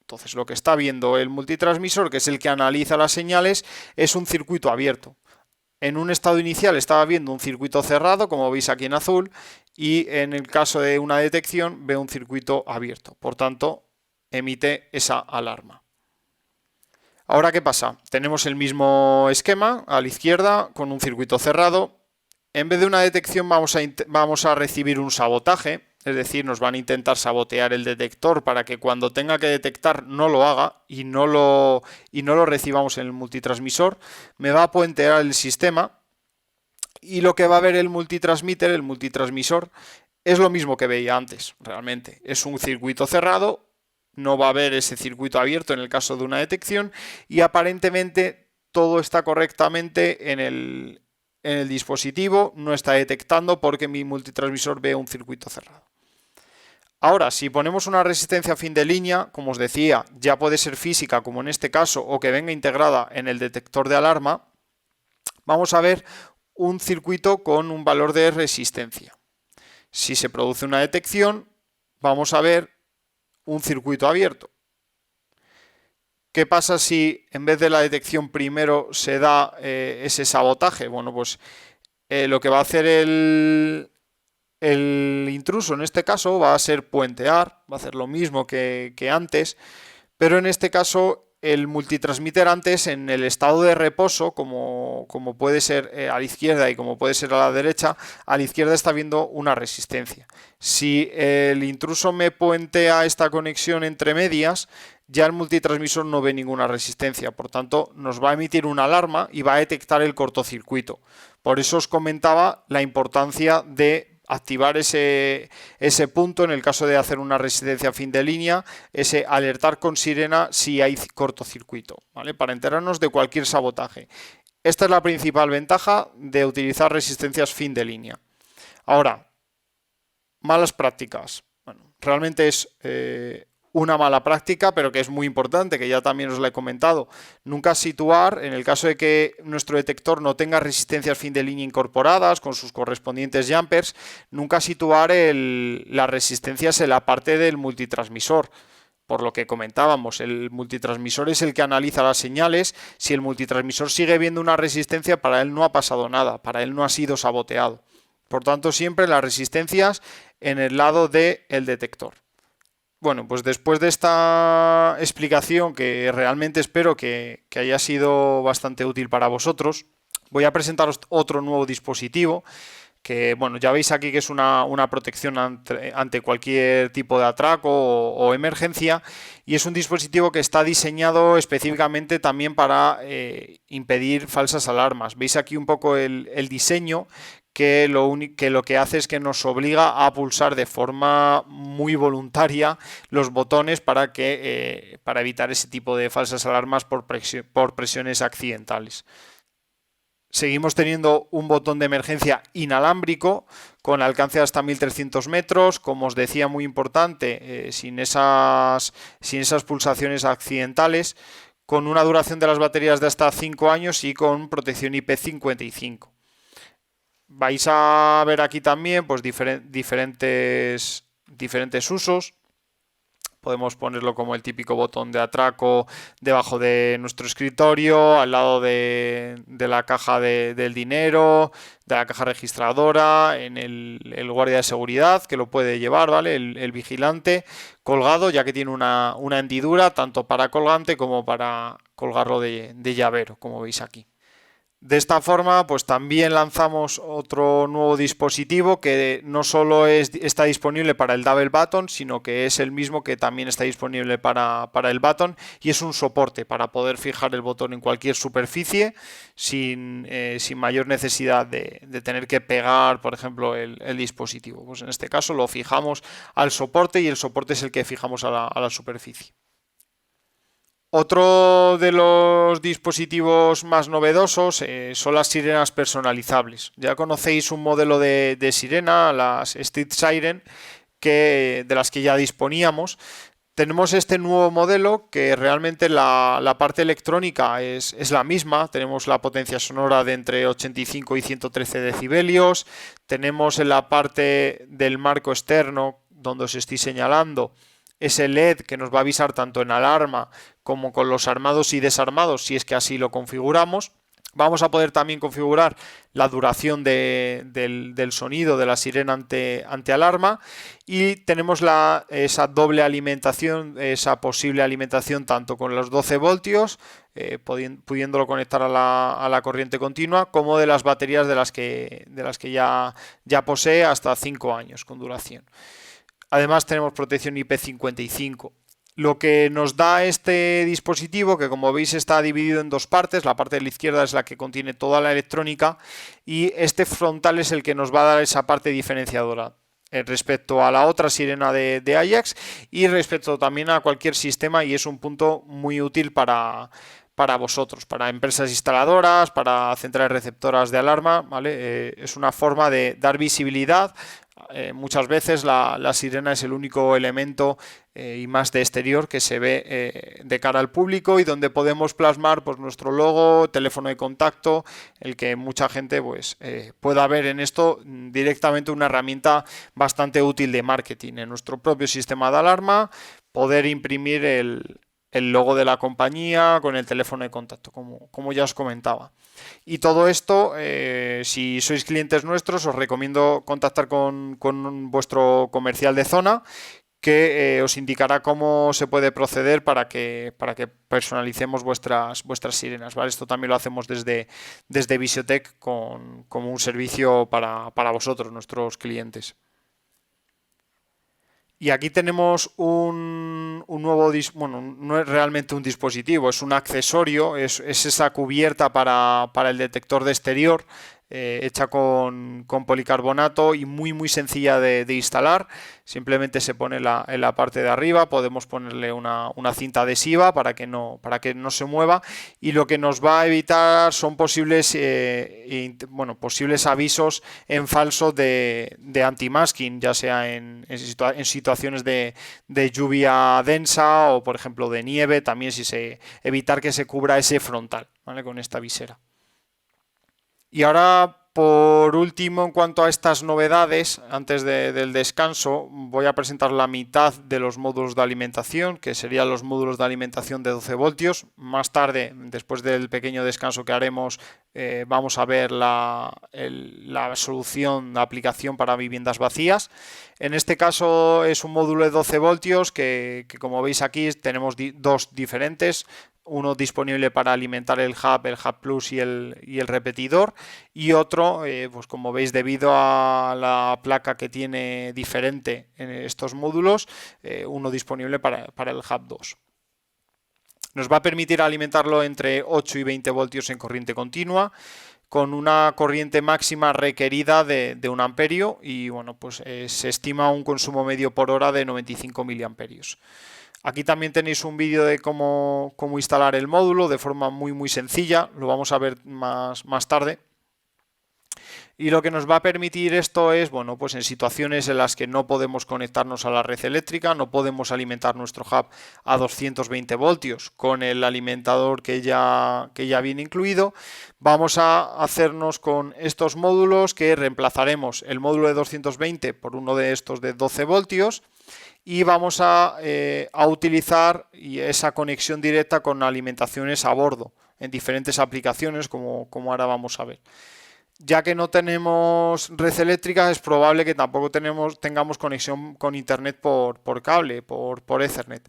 Entonces, lo que está viendo el multitransmisor, que es el que analiza las señales, es un circuito abierto. En un estado inicial estaba viendo un circuito cerrado, como veis aquí en azul, y en el caso de una detección ve un circuito abierto. Por tanto, emite esa alarma. Ahora, ¿qué pasa? Tenemos el mismo esquema a la izquierda con un circuito cerrado. En vez de una detección vamos a recibir un sabotaje, es decir, nos van a intentar sabotear el detector para que cuando tenga que detectar no lo haga y no lo recibamos en el multitransmisor. Me va a puentear el sistema, y lo que va a ver el multitransmisor, es lo mismo que veía antes, realmente. Es un circuito cerrado, no va a haber ese circuito abierto en el caso de una detección, y aparentemente todo está correctamente en el dispositivo, no está detectando porque mi multitransmisor ve un circuito cerrado. Ahora, si ponemos una resistencia fin de línea, como os decía, ya puede ser física, como en este caso, o que venga integrada en el detector de alarma, vamos a ver un circuito con un valor de resistencia. Si se produce una detección, vamos a ver un circuito abierto. ¿Qué pasa si en vez de la detección primero se da ese sabotaje? Bueno, pues lo que va a hacer el intruso en este caso va a ser puentear, va a hacer lo mismo que antes, pero en este caso el multitransmitter antes en el estado de reposo, como puede ser a la izquierda y como puede ser a la derecha, a la izquierda está viendo una resistencia. Si el intruso me puentea esta conexión entre medias, ya el multitransmisor no ve ninguna resistencia, por tanto nos va a emitir una alarma y va a detectar el cortocircuito. Por eso os comentaba la importancia de activar ese punto en el caso de hacer una resistencia a fin de línea, ese alertar con sirena si hay cortocircuito, ¿vale? Para enterarnos de cualquier sabotaje. Esta es la principal ventaja de utilizar resistencias fin de línea. Ahora, malas prácticas. Bueno, realmente es una mala práctica, pero que es muy importante, que ya también os la he comentado. Nunca situar, en el caso de que nuestro detector no tenga resistencias fin de línea incorporadas con sus correspondientes jumpers, nunca situar las resistencias en la parte del multitransmisor. Por lo que comentábamos, el multitransmisor es el que analiza las señales. Si el multitransmisor sigue viendo una resistencia, para él no ha pasado nada, para él no ha sido saboteado. Por tanto, siempre las resistencias en el lado del detector. Bueno, pues después de esta explicación, que realmente espero que haya sido bastante útil para vosotros, voy a presentaros otro nuevo dispositivo que, bueno, ya veis aquí que es una protección ante cualquier tipo de atraco o emergencia, y es un dispositivo que está diseñado específicamente también para impedir falsas alarmas. Veis aquí un poco el diseño, que lo que hace es que nos obliga a pulsar de forma muy voluntaria los botones para evitar ese tipo de falsas alarmas por presiones accidentales. Seguimos teniendo un botón de emergencia inalámbrico con alcance hasta 1300 metros, como os decía, muy importante, sin esas pulsaciones accidentales, con una duración de las baterías de hasta 5 años y con protección IP55. Vais a ver aquí también pues, diferentes usos. Podemos ponerlo como el típico botón de atraco debajo de nuestro escritorio, al lado de la caja del dinero, de la caja registradora, en el guardia de seguridad que lo puede llevar, ¿vale? El vigilante colgado, ya que tiene una hendidura tanto para colgante como para colgarlo de llavero, como veis aquí. De esta forma, pues también lanzamos otro nuevo dispositivo que no solo está disponible para el Double Button, sino que es el mismo que también está disponible para el Button, y es un soporte para poder fijar el botón en cualquier superficie sin mayor necesidad de tener que pegar, por ejemplo, el dispositivo. Pues en este caso lo fijamos al soporte y el soporte es el que fijamos a la superficie. Otro de los dispositivos más novedosos son las sirenas personalizables. Ya conocéis un modelo de sirena, las Street Siren, de las que ya disponíamos. Tenemos este nuevo modelo que realmente la parte electrónica es la misma. Tenemos la potencia sonora de entre 85 y 113 decibelios. Tenemos en la parte del marco externo, donde os estoy señalando, ese LED que nos va a avisar tanto en alarma como con los armados y desarmados, si es que así lo configuramos. Vamos a poder también configurar la duración del sonido de la sirena ante alarma, y tenemos esa doble alimentación, esa posible alimentación tanto con los 12 voltios, pudiéndolo conectar a la corriente continua, como de las baterías de las que ya posee hasta 5 años con duración. Además tenemos protección IP55. Lo que nos da este dispositivo, que como veis está dividido en dos partes, la parte de la izquierda es la que contiene toda la electrónica y este frontal es el que nos va a dar esa parte diferenciadora respecto a la otra sirena de Ajax y respecto también a cualquier sistema, y es un punto muy útil para vosotros, para empresas instaladoras, para centrales receptoras de alarma, ¿vale? Es una forma de dar visibilidad. Muchas veces la sirena es el único elemento y más de exterior que se ve de cara al público y donde podemos plasmar pues, nuestro logo, teléfono de contacto, el que mucha gente pues, pueda ver en esto directamente una herramienta bastante útil de marketing. En nuestro propio sistema de alarma, poder imprimir el logo de la compañía con el teléfono de contacto, como ya os comentaba. Y todo esto, si sois clientes nuestros, os recomiendo contactar con vuestro comercial de zona, que os indicará cómo se puede proceder para que personalicemos vuestras sirenas, ¿vale? Esto también lo hacemos desde Visiotech como un servicio para vosotros, nuestros clientes. Y aquí tenemos un nuevo, bueno, no es realmente un dispositivo, es un accesorio, es esa cubierta para el detector de exterior, hecha con policarbonato y muy sencilla de instalar. Simplemente se pone en la parte de arriba, podemos ponerle una cinta adhesiva para que no se mueva, y lo que nos va a evitar son posibles avisos en falso de anti-masking, ya sea en situaciones de lluvia densa o por ejemplo de nieve, también evitar que se cubra ese frontal, ¿vale? Con esta visera. Y ahora, por último, en cuanto a estas novedades, antes del descanso, voy a presentar la mitad de los módulos de alimentación, que serían los módulos de alimentación de 12 voltios. Más tarde, después del pequeño descanso que haremos, vamos a ver la solución, la aplicación para viviendas vacías. En este caso es un módulo de 12 voltios que como veis aquí tenemos dos diferentes. Uno disponible para alimentar el Hub Plus y el repetidor, y otro, pues como veis, debido a la placa que tiene diferente en estos módulos, uno disponible para el Hub 2. Nos va a permitir alimentarlo entre 8 y 20 voltios en corriente continua, con una corriente máxima requerida de 1 amperio, y bueno, pues se estima un consumo medio por hora de 95 miliamperios. Aquí también tenéis un vídeo de cómo instalar el módulo de forma muy sencilla, lo vamos a ver más tarde. Y lo que nos va a permitir esto es, bueno, pues en situaciones en las que no podemos conectarnos a la red eléctrica, no podemos alimentar nuestro hub a 220 voltios con el alimentador que ya viene incluido, vamos a hacernos con estos módulos, que reemplazaremos el módulo de 220 por uno de estos de 12 voltios, y vamos a utilizar esa conexión directa con alimentaciones a bordo en diferentes aplicaciones, como ahora vamos a ver. Ya que no tenemos red eléctrica, es probable que tampoco tengamos conexión con internet por cable, por Ethernet.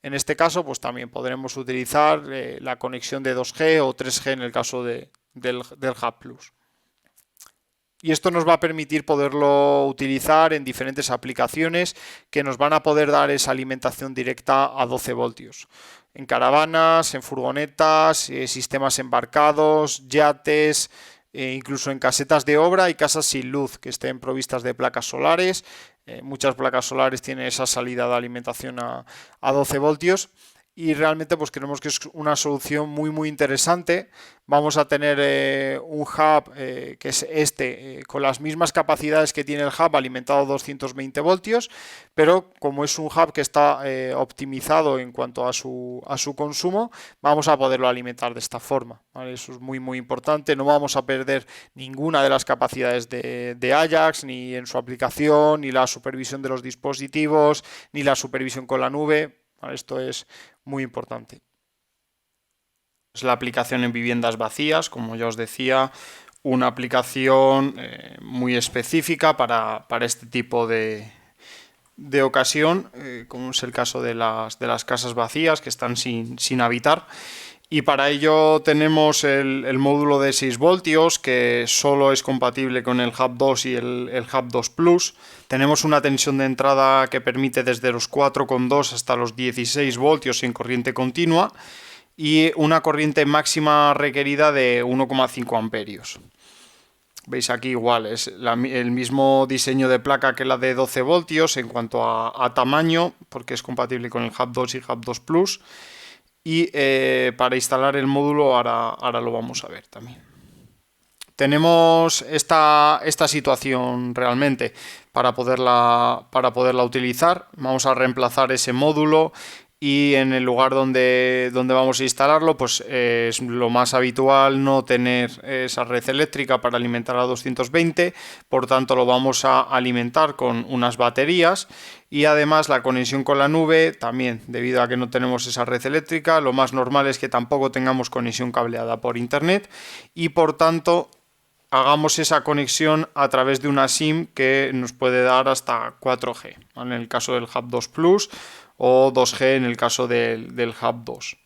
En este caso, pues también podremos utilizar la conexión de 2G o 3G en el caso del Hub Plus. Y esto nos va a permitir poderlo utilizar en diferentes aplicaciones que nos van a poder dar esa alimentación directa a 12 voltios. En caravanas, en furgonetas, sistemas embarcados, yates, incluso en casetas de obra y casas sin luz que estén provistas de placas solares. Muchas placas solares tienen esa salida de alimentación a 12 voltios. Y realmente pues creemos que es una solución muy interesante. Vamos a tener un hub que es con las mismas capacidades que tiene el hub, alimentado a 220 voltios, pero como es un hub que está optimizado en cuanto a su consumo, vamos a poderlo alimentar de esta forma, ¿vale? Eso es muy importante. No vamos a perder ninguna de las capacidades de Ajax, ni en su aplicación, ni la supervisión de los dispositivos, ni la supervisión con la nube. Esto es muy importante. Es la aplicación en viviendas vacías, como ya os decía, una aplicación muy específica para este tipo de ocasión, como es el caso de las casas vacías que están sin habitar. Y para ello tenemos el módulo de 6 voltios, que solo es compatible con el Hub 2 y el Hub 2 Plus. Tenemos una tensión de entrada que permite desde los 4,2 hasta los 16 voltios en corriente continua, y una corriente máxima requerida de 1,5 amperios. Veis aquí igual, es el mismo diseño de placa que la de 12 voltios en cuanto a tamaño, porque es compatible con el Hub 2 y Hub 2 Plus. Y para instalar el módulo ahora lo vamos a ver también. Tenemos esta situación realmente para poderla utilizar. Vamos a reemplazar ese módulo, y en el lugar donde vamos a instalarlo, pues es lo más habitual no tener esa red eléctrica para alimentar a 220, por tanto lo vamos a alimentar con unas baterías. Y además la conexión con la nube también, debido a que no tenemos esa red eléctrica, lo más normal es que tampoco tengamos conexión cableada por internet, y por tanto hagamos esa conexión a través de una SIM que nos puede dar hasta 4G, ¿vale? En el caso del Hub 2 Plus o 2G en el caso del Hub 2.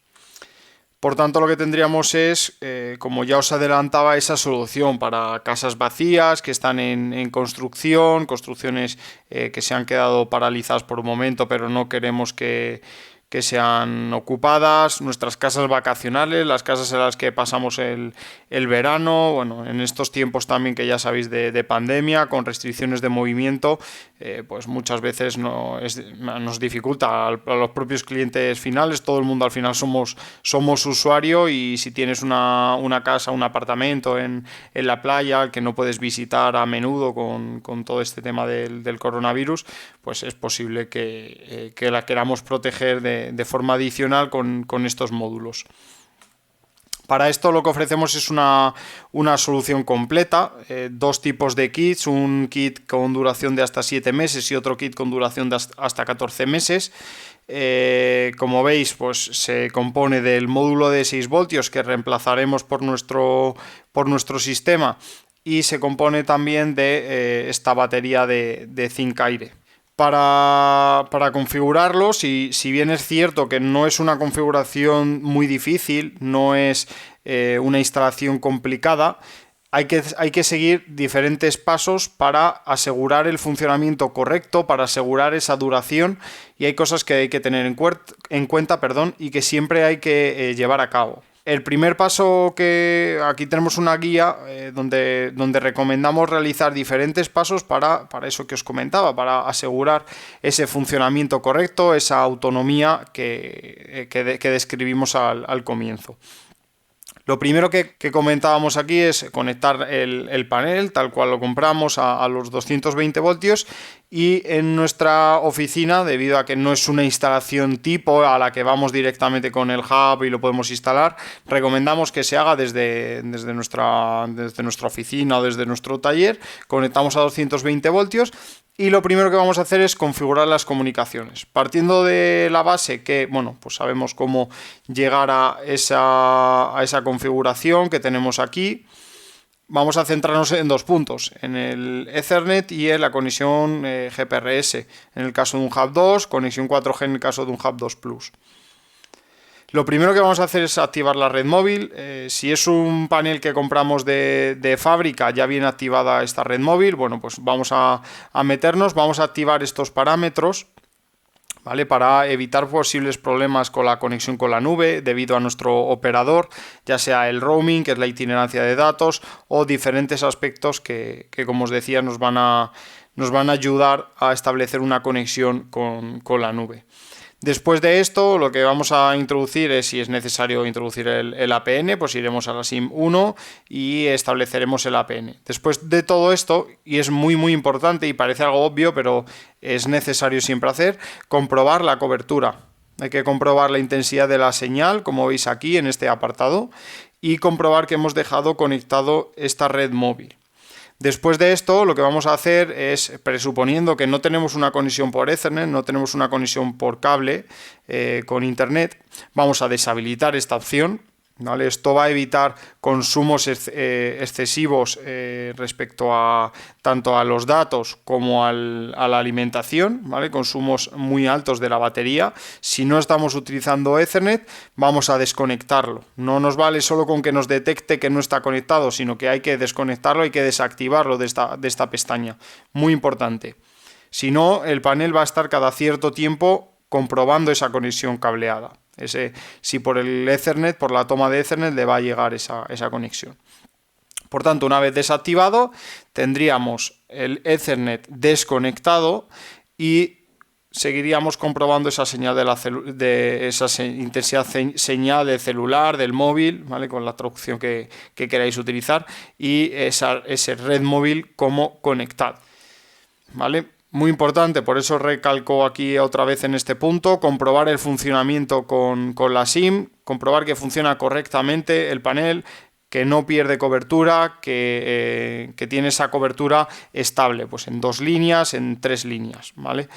Por tanto, lo que tendríamos es, como ya os adelantaba, esa solución para casas vacías que están en construcción, construcciones que se han quedado paralizadas por un momento, pero no queremos que sean ocupadas, nuestras casas vacacionales, las casas en las que pasamos el verano, bueno, en estos tiempos también que ya sabéis de pandemia, con restricciones de movimiento, pues muchas veces nos dificulta a los propios clientes finales. Todo el mundo al final somos usuario, y si tienes una casa, un apartamento en la playa que no puedes visitar a menudo con todo este tema del coronavirus, pues es posible que la queramos proteger de forma adicional con estos módulos. Para esto lo que ofrecemos es una solución completa, dos tipos de kits, un kit con duración de hasta 7 meses y otro kit con duración de hasta 14 meses. Como veis, pues se compone del módulo de 6 voltios que reemplazaremos por nuestro sistema, y se compone también de esta batería de zinc aire. Para configurarlo, si bien es cierto que no es una configuración muy difícil, no es una instalación complicada, hay que seguir diferentes pasos para asegurar el funcionamiento correcto, para asegurar esa duración, y hay cosas que hay que tener en cuenta, y que siempre hay que llevar a cabo. El primer paso, que aquí tenemos una guía donde recomendamos realizar diferentes pasos para eso que os comentaba, para asegurar ese funcionamiento correcto, esa autonomía que describimos al comienzo. Lo primero que comentábamos aquí es conectar el panel tal cual lo compramos a los 220 voltios, y en nuestra oficina, debido a que no es una instalación tipo a la que vamos directamente con el hub y lo podemos instalar, recomendamos que se haga desde nuestra oficina o desde nuestro taller. Conectamos a 220 voltios. Y lo primero que vamos a hacer es configurar las comunicaciones, partiendo de la base que, bueno, pues sabemos cómo llegar a esa configuración que tenemos aquí. Vamos a centrarnos en dos puntos, en el Ethernet y en la conexión GPRS, en el caso de un Hub 2, conexión 4G en el caso de un Hub 2 Plus. Lo primero que vamos a hacer es activar la red móvil. Si es un panel que compramos de fábrica, ya viene activada esta red móvil. Bueno, pues vamos a meternos, vamos a activar estos parámetros, ¿vale? Para evitar posibles problemas con la conexión con la nube debido a nuestro operador, ya sea el roaming, que es la itinerancia de datos, o diferentes aspectos que como os decía, nos van a ayudar a establecer una conexión con la nube. Después de esto, lo que vamos a introducir es, si es necesario introducir el APN, pues iremos a la SIM 1 y estableceremos el APN. Después de todo esto, y es muy importante y parece algo obvio, pero es necesario siempre hacer, comprobar la cobertura. Hay que comprobar la intensidad de la señal, como veis aquí en este apartado, y comprobar que hemos dejado conectado esta red móvil. Después de esto, lo que vamos a hacer es, presuponiendo que no tenemos una conexión por Ethernet, no tenemos una conexión por cable con Internet, vamos a deshabilitar esta opción, ¿vale? Esto va a evitar consumos excesivos respecto a tanto a los datos como a la alimentación, ¿vale? Consumos muy altos de la batería. Si no estamos utilizando Ethernet, vamos a desconectarlo. No nos vale solo con que nos detecte que no está conectado, sino que hay que desconectarlo, hay que desactivarlo de esta pestaña. Muy importante. Si no, el panel va a estar cada cierto tiempo comprobando esa conexión cableada. Si por el Ethernet, por la toma de Ethernet, le va a llegar esa conexión. Por tanto, una vez desactivado, tendríamos el Ethernet desconectado y seguiríamos comprobando esa señal de esa intensidad señal del celular, del móvil, ¿vale? Con la traducción que queráis utilizar, y ese red móvil como conectado, ¿vale? Muy importante, por eso recalco aquí otra vez en este punto, comprobar el funcionamiento con la SIM, comprobar que funciona correctamente el panel, que no pierde cobertura, que tiene esa cobertura estable, pues en 2 líneas, en 3 líneas, ¿vale?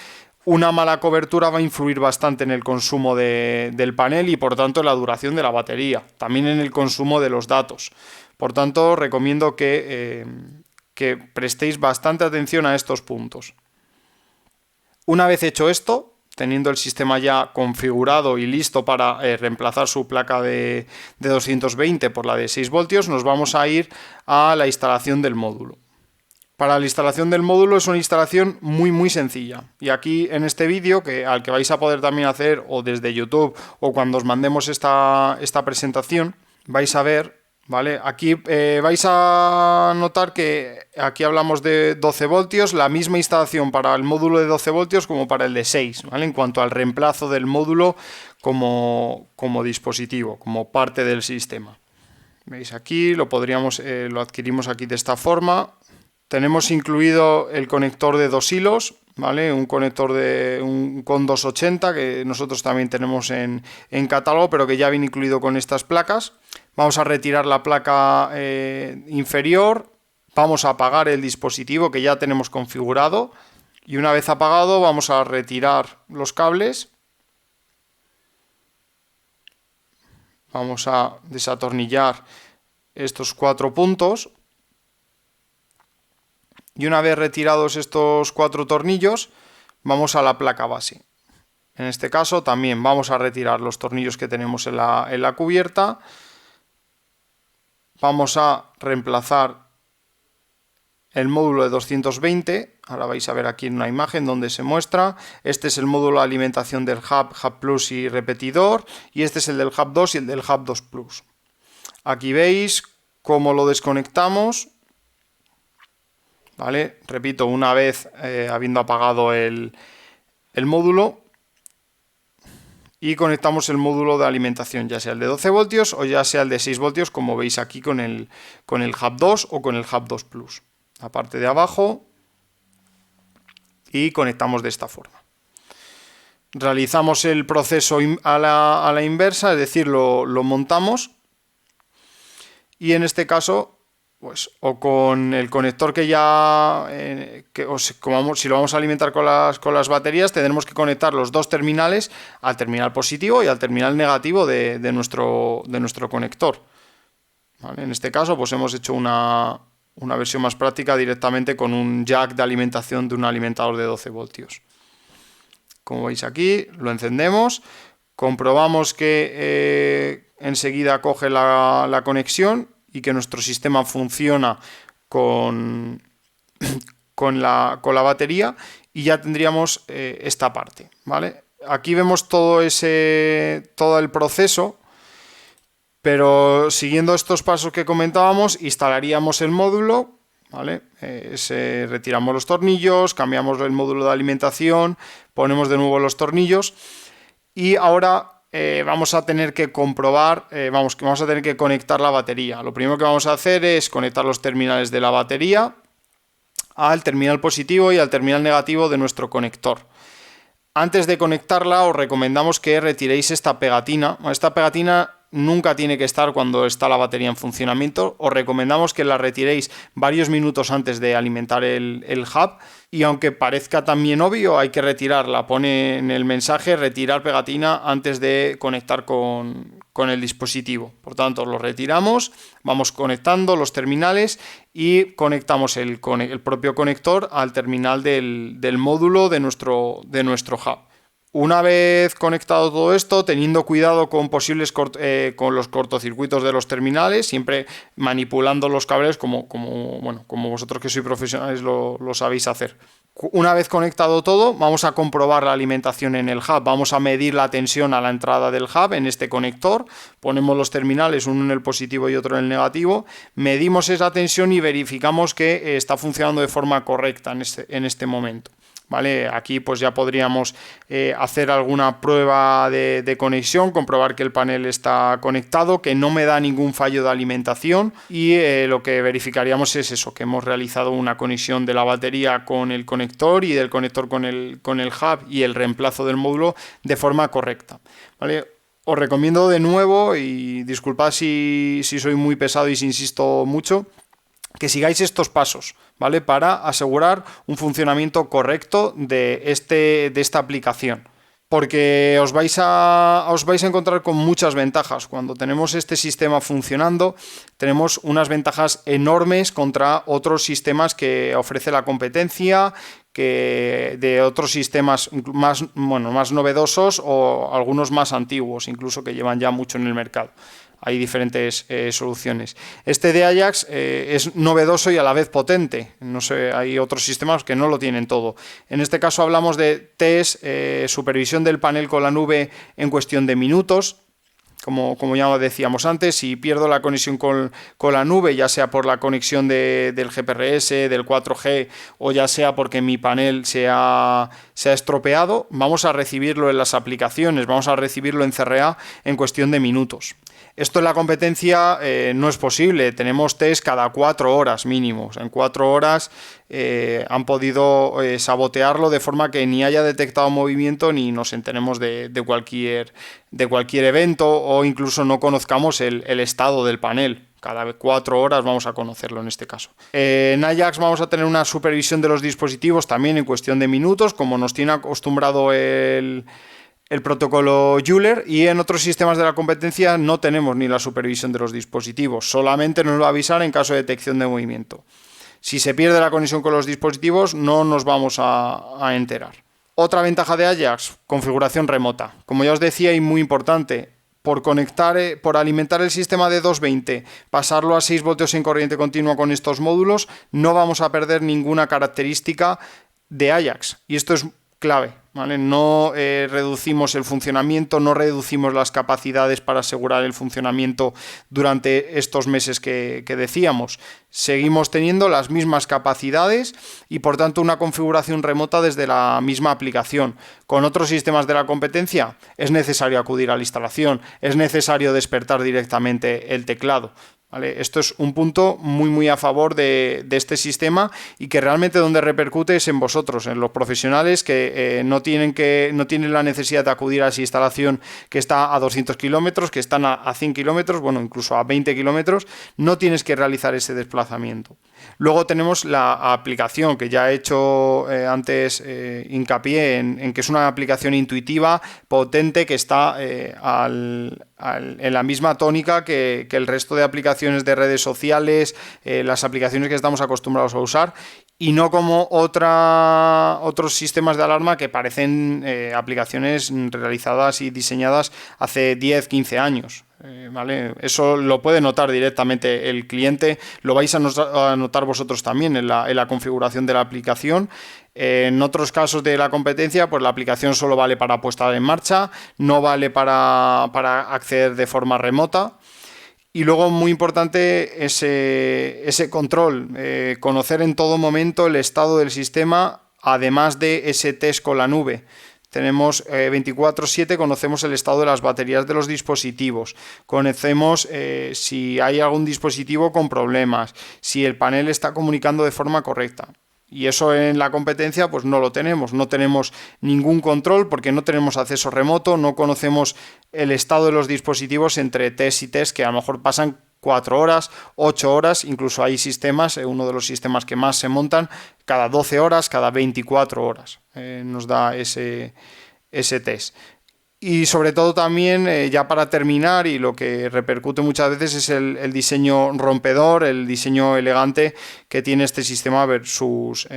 Una mala cobertura va a influir bastante en el consumo del panel y por tanto en la duración de la batería, también en el consumo de los datos. Por tanto, recomiendo que prestéis bastante atención a estos puntos. Una vez hecho esto, teniendo el sistema ya configurado y listo para reemplazar su placa de 220 por la de 6 voltios, nos vamos a ir a la instalación del módulo. Para la instalación del módulo es una instalación muy sencilla, y aquí en este vídeo, al que vais a poder también hacer o desde YouTube o cuando os mandemos esta presentación, vais a ver, ¿vale? Aquí vais a notar que aquí hablamos de 12 voltios, la misma instalación para el módulo de 12 voltios como para el de 6, ¿vale? En cuanto al reemplazo del módulo como dispositivo, como parte del sistema. ¿Veis aquí? Lo adquirimos aquí de esta forma. Tenemos incluido el conector de 2 hilos, ¿vale? Un conector con 280 que nosotros también tenemos en catálogo, pero que ya viene incluido con estas placas. Vamos a retirar la placa inferior, vamos a apagar el dispositivo que ya tenemos configurado y una vez apagado vamos a retirar los cables. Vamos a desatornillar estos 4 puntos. Y una vez retirados estos 4 tornillos, vamos a la placa base. En este caso también vamos a retirar los tornillos que tenemos en la cubierta. Vamos a reemplazar el módulo de 220. Ahora vais a ver aquí en una imagen donde se muestra. Este es el módulo de alimentación del Hub Plus y repetidor. Y este es el del Hub 2 y el del Hub 2 Plus. Aquí veis cómo lo desconectamos. ¿Vale? Repito, una vez habiendo apagado el módulo, y conectamos el módulo de alimentación, ya sea el de 12 voltios o ya sea el de 6 voltios, como veis aquí con el Hub 2 o con el Hub 2 Plus. La parte de abajo, y conectamos de esta forma. Realizamos el proceso a la inversa, es decir, lo montamos, y en este caso pues o con el conector que ya, si lo vamos a alimentar con las baterías, tendremos que conectar los 2 terminales al terminal positivo y al terminal negativo de nuestro conector. ¿Vale? En este caso pues hemos hecho una versión más práctica directamente con un jack de alimentación de un alimentador de 12 voltios. Como veis aquí, lo encendemos, comprobamos que enseguida coge la conexión y que nuestro sistema funciona con la batería, y ya tendríamos esta parte, ¿vale? Aquí vemos todo el proceso, pero siguiendo estos pasos que comentábamos, instalaríamos el módulo, ¿vale? Retiramos los tornillos, cambiamos el módulo de alimentación, ponemos de nuevo los tornillos, y ahora vamos a tener que comprobar, vamos a tener que conectar la batería. Lo primero que vamos a hacer es conectar los terminales de la batería al terminal positivo y al terminal negativo de nuestro conector. Antes de conectarla os recomendamos que retiréis esta pegatina. Esta pegatina nunca tiene que estar cuando está la batería en funcionamiento. Os recomendamos que la retiréis varios minutos antes de alimentar el hub, y aunque parezca también obvio, hay que retirarla. Pone en el mensaje retirar pegatina antes de conectar con el dispositivo. Por tanto, lo retiramos, vamos conectando los terminales y conectamos el propio conector al terminal del módulo de nuestro hub. Una vez conectado todo esto, teniendo cuidado con con los cortocircuitos de los terminales, siempre manipulando los cables como vosotros que sois profesionales lo sabéis hacer. Una vez conectado todo, vamos a comprobar la alimentación en el hub. Vamos a medir la tensión a la entrada del hub en este conector. Ponemos los terminales, uno en el positivo y otro en el negativo. Medimos esa tensión y verificamos que está funcionando de forma correcta en este momento. ¿Vale? Aquí pues ya podríamos hacer alguna prueba de conexión, comprobar que el panel está conectado, que no me da ningún fallo de alimentación, y lo que verificaríamos es eso, que hemos realizado una conexión de la batería con el conector y del conector con el hub y el reemplazo del módulo de forma correcta. ¿Vale? Os recomiendo de nuevo, y disculpad si soy muy pesado y si insisto mucho, que sigáis estos pasos, ¿vale? Para asegurar un funcionamiento correcto de esta aplicación. porque os vais a encontrar con muchas ventajas. Cuando tenemos este sistema funcionando, tenemos unas ventajas enormes contra otros sistemas que ofrece la competencia, que de otros sistemas más novedosos o algunos más antiguos, incluso que llevan ya mucho en el mercado. Hay diferentes soluciones. Este de Ajax es novedoso y a la vez potente. No sé, hay otros sistemas que no lo tienen todo. En este caso hablamos de test, supervisión del panel con la nube en cuestión de minutos. Como ya decíamos antes, si pierdo la conexión con la nube, ya sea por la conexión del GPRS, del 4G, o ya sea porque mi panel se ha estropeado, vamos a recibirlo en las aplicaciones, vamos a recibirlo en CRA en cuestión de minutos. Esto en la competencia no es posible, tenemos test cada 4 horas mínimos. En 4 horas han podido sabotearlo de forma que ni haya detectado movimiento ni nos enteremos de cualquier evento o incluso no conozcamos el estado del panel. Cada 4 horas vamos a conocerlo en este caso. En Ajax vamos a tener una supervisión de los dispositivos también en cuestión de minutos, como nos tiene acostumbrado el protocolo Euler, y en otros sistemas de la competencia no tenemos ni la supervisión de los dispositivos, solamente nos va a avisar en caso de detección de movimiento. Si se pierde la conexión con los dispositivos no nos vamos a enterar. Otra ventaja de Ajax, configuración remota. Como ya os decía y muy importante, por alimentar el sistema de 220, pasarlo a 6 voltios en corriente continua con estos módulos, no vamos a perder ninguna característica de Ajax, y esto es clave, ¿vale? No reducimos el funcionamiento, no reducimos las capacidades para asegurar el funcionamiento durante estos meses que decíamos. Seguimos teniendo las mismas capacidades y por tanto una configuración remota desde la misma aplicación. Con otros sistemas de la competencia es necesario acudir a la instalación, es necesario despertar directamente el teclado. ¿Vale? Esto es un punto muy a favor de este sistema y que realmente donde repercute es en vosotros, en los profesionales que no tienen la necesidad de acudir a esa instalación que está a 200 kilómetros, que están a 100 kilómetros, bueno, incluso a 20 kilómetros, no tienes que realizar ese desplazamiento. Luego tenemos la aplicación que ya he hecho antes hincapié en que es una aplicación intuitiva, potente, que está en la misma tónica que el resto de aplicaciones de redes sociales, las aplicaciones que estamos acostumbrados a usar, y no como otros sistemas de alarma que parecen aplicaciones realizadas y diseñadas hace 10-15 años. ¿Vale? Eso lo puede notar directamente el cliente, lo vais a notar vosotros también en la configuración de la aplicación. En otros casos de la competencia, pues la aplicación solo vale para puesta en marcha, no vale para acceder de forma remota. Y luego, muy importante, ese control, conocer en todo momento el estado del sistema, además de ese test con la nube. Tenemos 24/7, conocemos el estado de las baterías de los dispositivos, conocemos si hay algún dispositivo con problemas, si el panel está comunicando de forma correcta. Y eso en la competencia pues no lo tenemos, no tenemos ningún control porque no tenemos acceso remoto, no conocemos el estado de los dispositivos entre test y test, que a lo mejor pasan 4 horas, 8 horas, incluso hay sistemas, uno de los sistemas que más se montan, cada 12 horas, cada 24 horas nos da ese test. Y sobre todo también, ya para terminar, y lo que repercute muchas veces es el diseño rompedor, el diseño elegante que tiene este sistema versus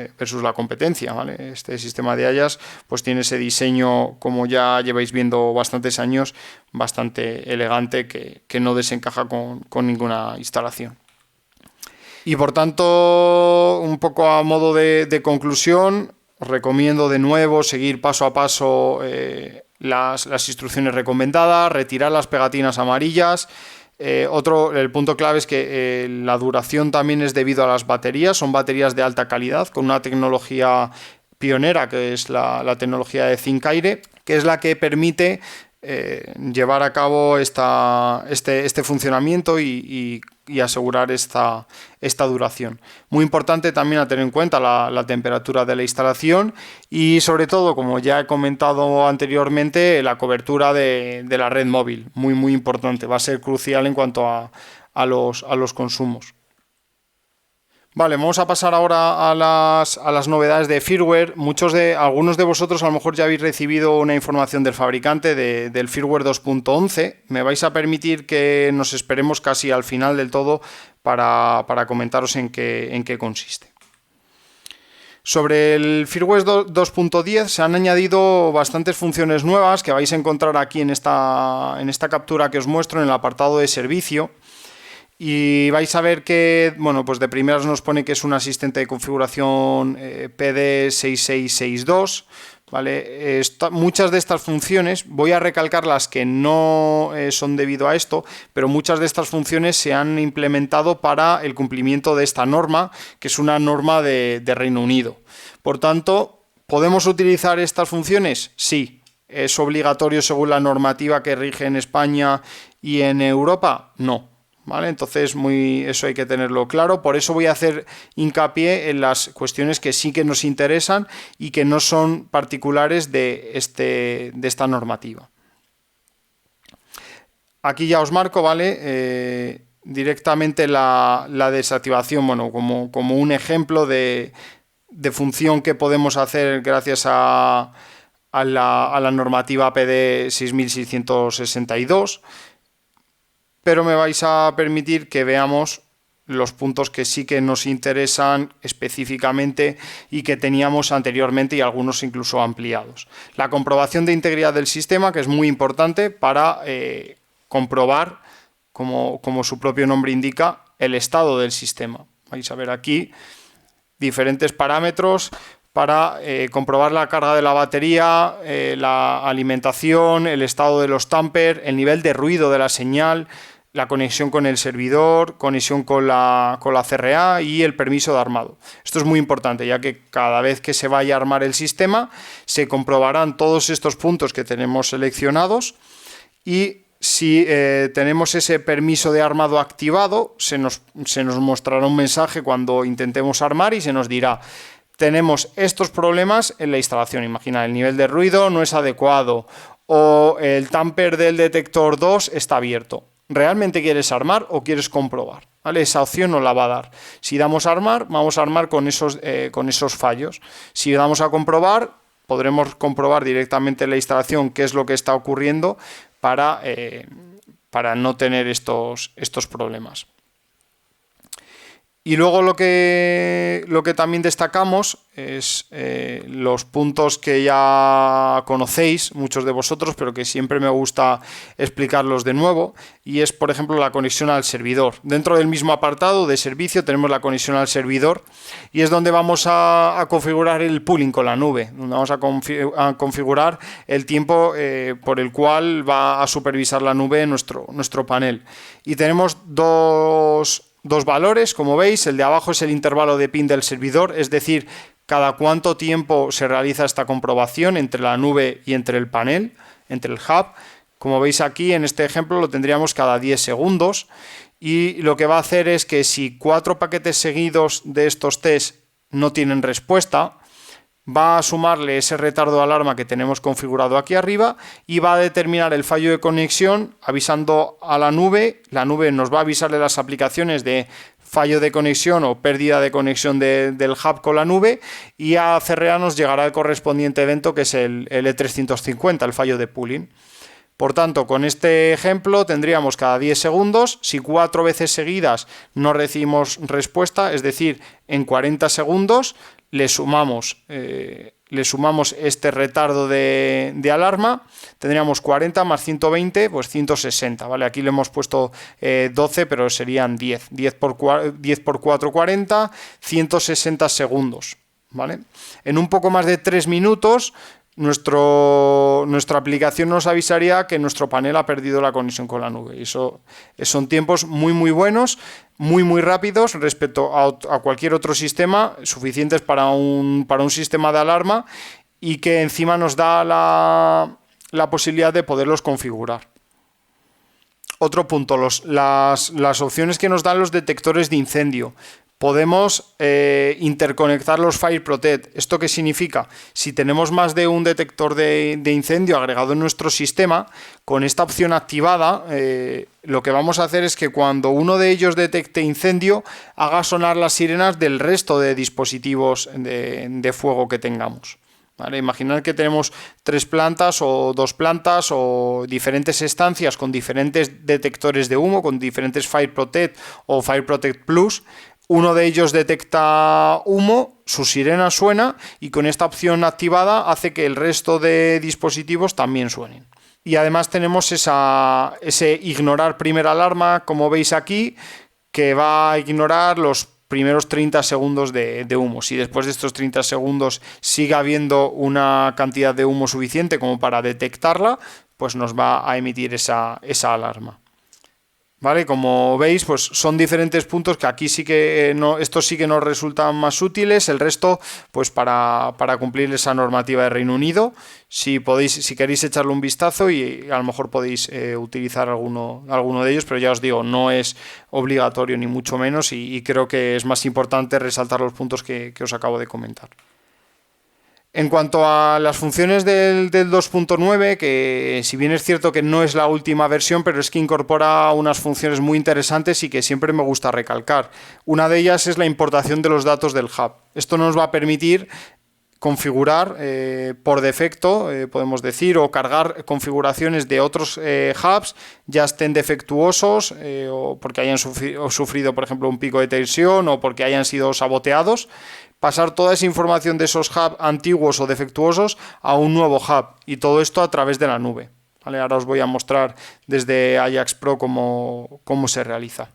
la competencia, ¿vale? Este sistema de Ajax pues tiene ese diseño, como ya lleváis viendo bastantes años, bastante elegante que no desencaja con ninguna instalación. Y por tanto, un poco a modo de conclusión, os recomiendo de nuevo seguir paso a paso las instrucciones recomendadas, retirar las pegatinas amarillas. El punto clave es que la duración también es debido a las baterías, son baterías de alta calidad con una tecnología pionera que es la tecnología de Zinc Aire, que es la que permite llevar a cabo este funcionamiento y asegurar esta duración. Muy importante también a tener en cuenta la temperatura de la instalación y sobre todo, como ya he comentado anteriormente, la cobertura de la red móvil, muy importante, va a ser crucial en cuanto a los consumos. Vale, vamos a pasar ahora a las novedades de firmware. Algunos de vosotros a lo mejor ya habéis recibido una información del fabricante del firmware 2.11. Me vais a permitir que nos esperemos casi al final del todo para comentaros en qué consiste. Sobre el firmware 2.10 se han añadido bastantes funciones nuevas que vais a encontrar aquí en esta captura que os muestro en el apartado de servicio. Y vais a ver que, bueno, pues de primeras nos pone que es un asistente de configuración PD6662, ¿vale? Muchas de estas funciones, voy a recalcar las que no son debido a esto, pero muchas de estas funciones se han implementado para el cumplimiento de esta norma, que es una norma de Reino Unido. Por tanto, ¿podemos utilizar estas funciones? Sí. ¿Es obligatorio según la normativa que rige en España y en Europa? No. ¿Vale? Entonces eso hay que tenerlo claro. Por eso voy a hacer hincapié en las cuestiones que sí que nos interesan y que no son particulares de esta normativa. Aquí ya os marco, ¿vale? Directamente la desactivación, bueno, como un ejemplo de función que podemos hacer gracias a la normativa PD 6662. Pero me vais a permitir que veamos los puntos que sí que nos interesan específicamente y que teníamos anteriormente y algunos incluso ampliados. La comprobación de integridad del sistema, que es muy importante para comprobar, como su propio nombre indica, el estado del sistema. Vais a ver aquí diferentes parámetros para comprobar la carga de la batería, la alimentación, el estado de los tamper, el nivel de ruido de la señal, la conexión con el servidor, conexión con la CRA y el permiso de armado. Esto es muy importante, ya que cada vez que se vaya a armar el sistema se comprobarán todos estos puntos que tenemos seleccionados y si tenemos ese permiso de armado activado, se nos mostrará un mensaje cuando intentemos armar y se nos dirá: tenemos estos problemas en la instalación. Imagina, el nivel de ruido no es adecuado o el tamper del detector 2 está abierto. ¿Realmente quieres armar o quieres comprobar? ¿Vale? Esa opción nos la va a dar. Si damos a armar, vamos a armar con esos fallos. Si damos a comprobar, podremos comprobar directamente en la instalación qué es lo que está ocurriendo para no tener estos problemas. Y luego lo que también destacamos es los puntos que ya conocéis, muchos de vosotros, pero que siempre me gusta explicarlos de nuevo, y es, por ejemplo, la conexión al servidor. Dentro del mismo apartado de servicio tenemos la conexión al servidor, y es donde vamos a configurar el pooling con la nube, donde vamos a configurar el tiempo por el cual va a supervisar la nube nuestro panel. Y tenemos dos valores, como veis. El de abajo es el intervalo de pin del servidor, es decir, cada cuánto tiempo se realiza esta comprobación entre la nube y entre el panel, entre el hub. Como veis aquí en este ejemplo lo tendríamos cada 10 segundos y lo que va a hacer es que si 4 paquetes seguidos de estos test no tienen respuesta, va a sumarle ese retardo de alarma que tenemos configurado aquí arriba y va a determinar el fallo de conexión avisando a la nube nos va a avisar de las aplicaciones de fallo de conexión o pérdida de conexión del hub con la nube, y a CRA nos llegará el correspondiente evento, que es el E350, el fallo de pooling. Por tanto, con este ejemplo tendríamos cada 10 segundos, si 4 veces seguidas no recibimos respuesta, es decir, en 40 segundos, le sumamos este retardo de alarma, tendríamos 40 más 120, pues 160, ¿vale? Aquí le hemos puesto 12, pero serían 10. 10 por 4, 40, 160 segundos, ¿vale? En un poco más de 3 minutos, nuestra aplicación nos avisaría que nuestro panel ha perdido la conexión con la nube. Y eso son tiempos muy muy buenos, muy rápidos respecto a cualquier otro sistema, suficientes para un sistema de alarma, y que encima nos da la posibilidad de poderlos configurar. Otro punto, las opciones que nos dan los detectores de incendio. podemos interconectar los FireProtect. ¿Esto qué significa? Si tenemos más de un detector de incendio agregado en nuestro sistema, con esta opción activada, lo que vamos a hacer es que cuando uno de ellos detecte incendio, haga sonar las sirenas del resto de dispositivos de fuego que tengamos. ¿Vale? Imaginad que tenemos 3 plantas o 2 plantas o diferentes estancias con diferentes detectores de humo, con diferentes FireProtect o FireProtect Plus. Uno de ellos detecta humo, su sirena suena y con esta opción activada hace que el resto de dispositivos también suenen. Y además tenemos ese ignorar primera alarma, como veis aquí, que va a ignorar los primeros 30 segundos de humo. Si después de estos 30 segundos sigue habiendo una cantidad de humo suficiente como para detectarla, pues nos va a emitir esa alarma. ¿Vale? Como veis, pues son diferentes puntos que aquí sí que estos sí que nos resultan más útiles. El resto, pues para cumplir esa normativa de Reino Unido, si queréis echarle un vistazo y a lo mejor podéis utilizar alguno de ellos, pero ya os digo, no es obligatorio ni mucho menos y creo que es más importante resaltar los puntos que os acabo de comentar. En cuanto a las funciones del 2.9, que si bien es cierto que no es la última versión, pero es que incorpora unas funciones muy interesantes y que siempre me gusta recalcar. Una de ellas es la importación de los datos del hub. Esto nos va a permitir configurar por defecto, podemos decir, o cargar configuraciones de otros hubs, ya estén defectuosos o porque hayan sufrido, por ejemplo, un pico de tensión o porque hayan sido saboteados, pasar toda esa información de esos hubs antiguos o defectuosos a un nuevo hub y todo esto a través de la nube. ¿Vale? Ahora os voy a mostrar desde Ajax Pro cómo se realiza.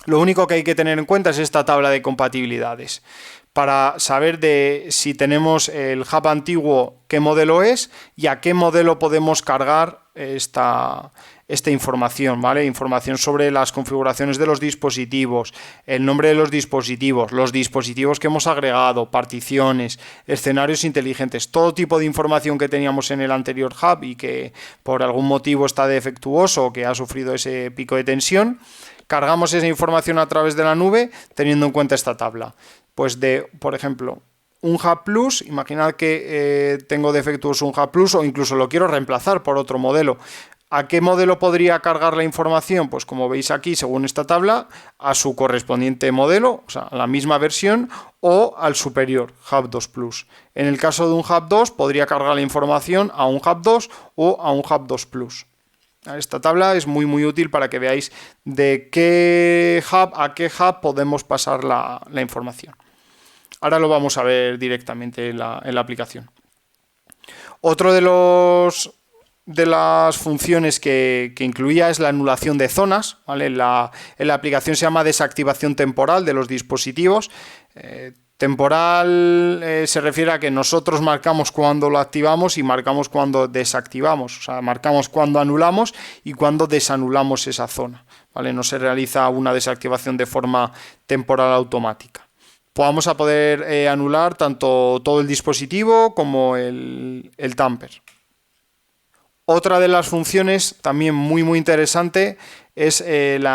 Lo único que hay que tener en cuenta es esta tabla de compatibilidades para saber de si tenemos el hub antiguo, qué modelo es y a qué modelo podemos cargar esta información, ¿vale? Información sobre las configuraciones de los dispositivos, el nombre de los dispositivos que hemos agregado, particiones, escenarios inteligentes, todo tipo de información que teníamos en el anterior hub y que por algún motivo está defectuoso o que ha sufrido ese pico de tensión. Cargamos esa información a través de la nube teniendo en cuenta esta tabla. Pues por ejemplo, un Hub Plus, imaginad que tengo defectuoso un Hub Plus o incluso lo quiero reemplazar por otro modelo. ¿A qué modelo podría cargar la información? Pues como veis aquí, según esta tabla, a su correspondiente modelo, o sea, a la misma versión o al superior, Hub 2 Plus. En el caso de un Hub 2, podría cargar la información a un Hub 2 o a un Hub 2 Plus. Esta tabla es muy útil para que veáis de qué hub a qué hub podemos pasar la información. Ahora lo vamos a ver directamente en la aplicación. Otro de las funciones que incluía es la anulación de zonas, ¿vale? En la aplicación se llama desactivación temporal de los dispositivos. Temporal se refiere a que nosotros marcamos cuando lo activamos y marcamos cuando desactivamos, o sea, marcamos cuando anulamos y cuando desanulamos esa zona, ¿vale? No se realiza una desactivación de forma temporal automática. Vamos a poder anular tanto todo el dispositivo como el tamper. Otra de las funciones también muy interesante es el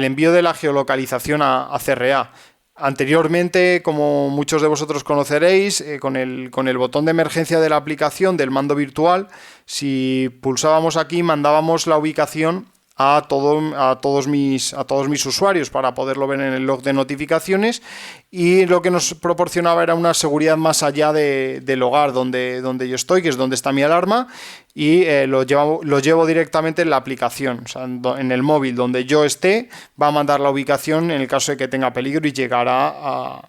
envío de la geolocalización a CRA. Anteriormente, como muchos de vosotros conoceréis, con el botón de emergencia de la aplicación del mando virtual, si pulsábamos aquí mandábamos la ubicación a todos mis usuarios para poderlo ver en el log de notificaciones y lo que nos proporcionaba era una seguridad más allá del hogar donde yo estoy, que es donde está mi alarma, y lo llevo directamente en la aplicación, o sea, en el móvil donde yo esté va a mandar la ubicación en el caso de que tenga peligro y llegará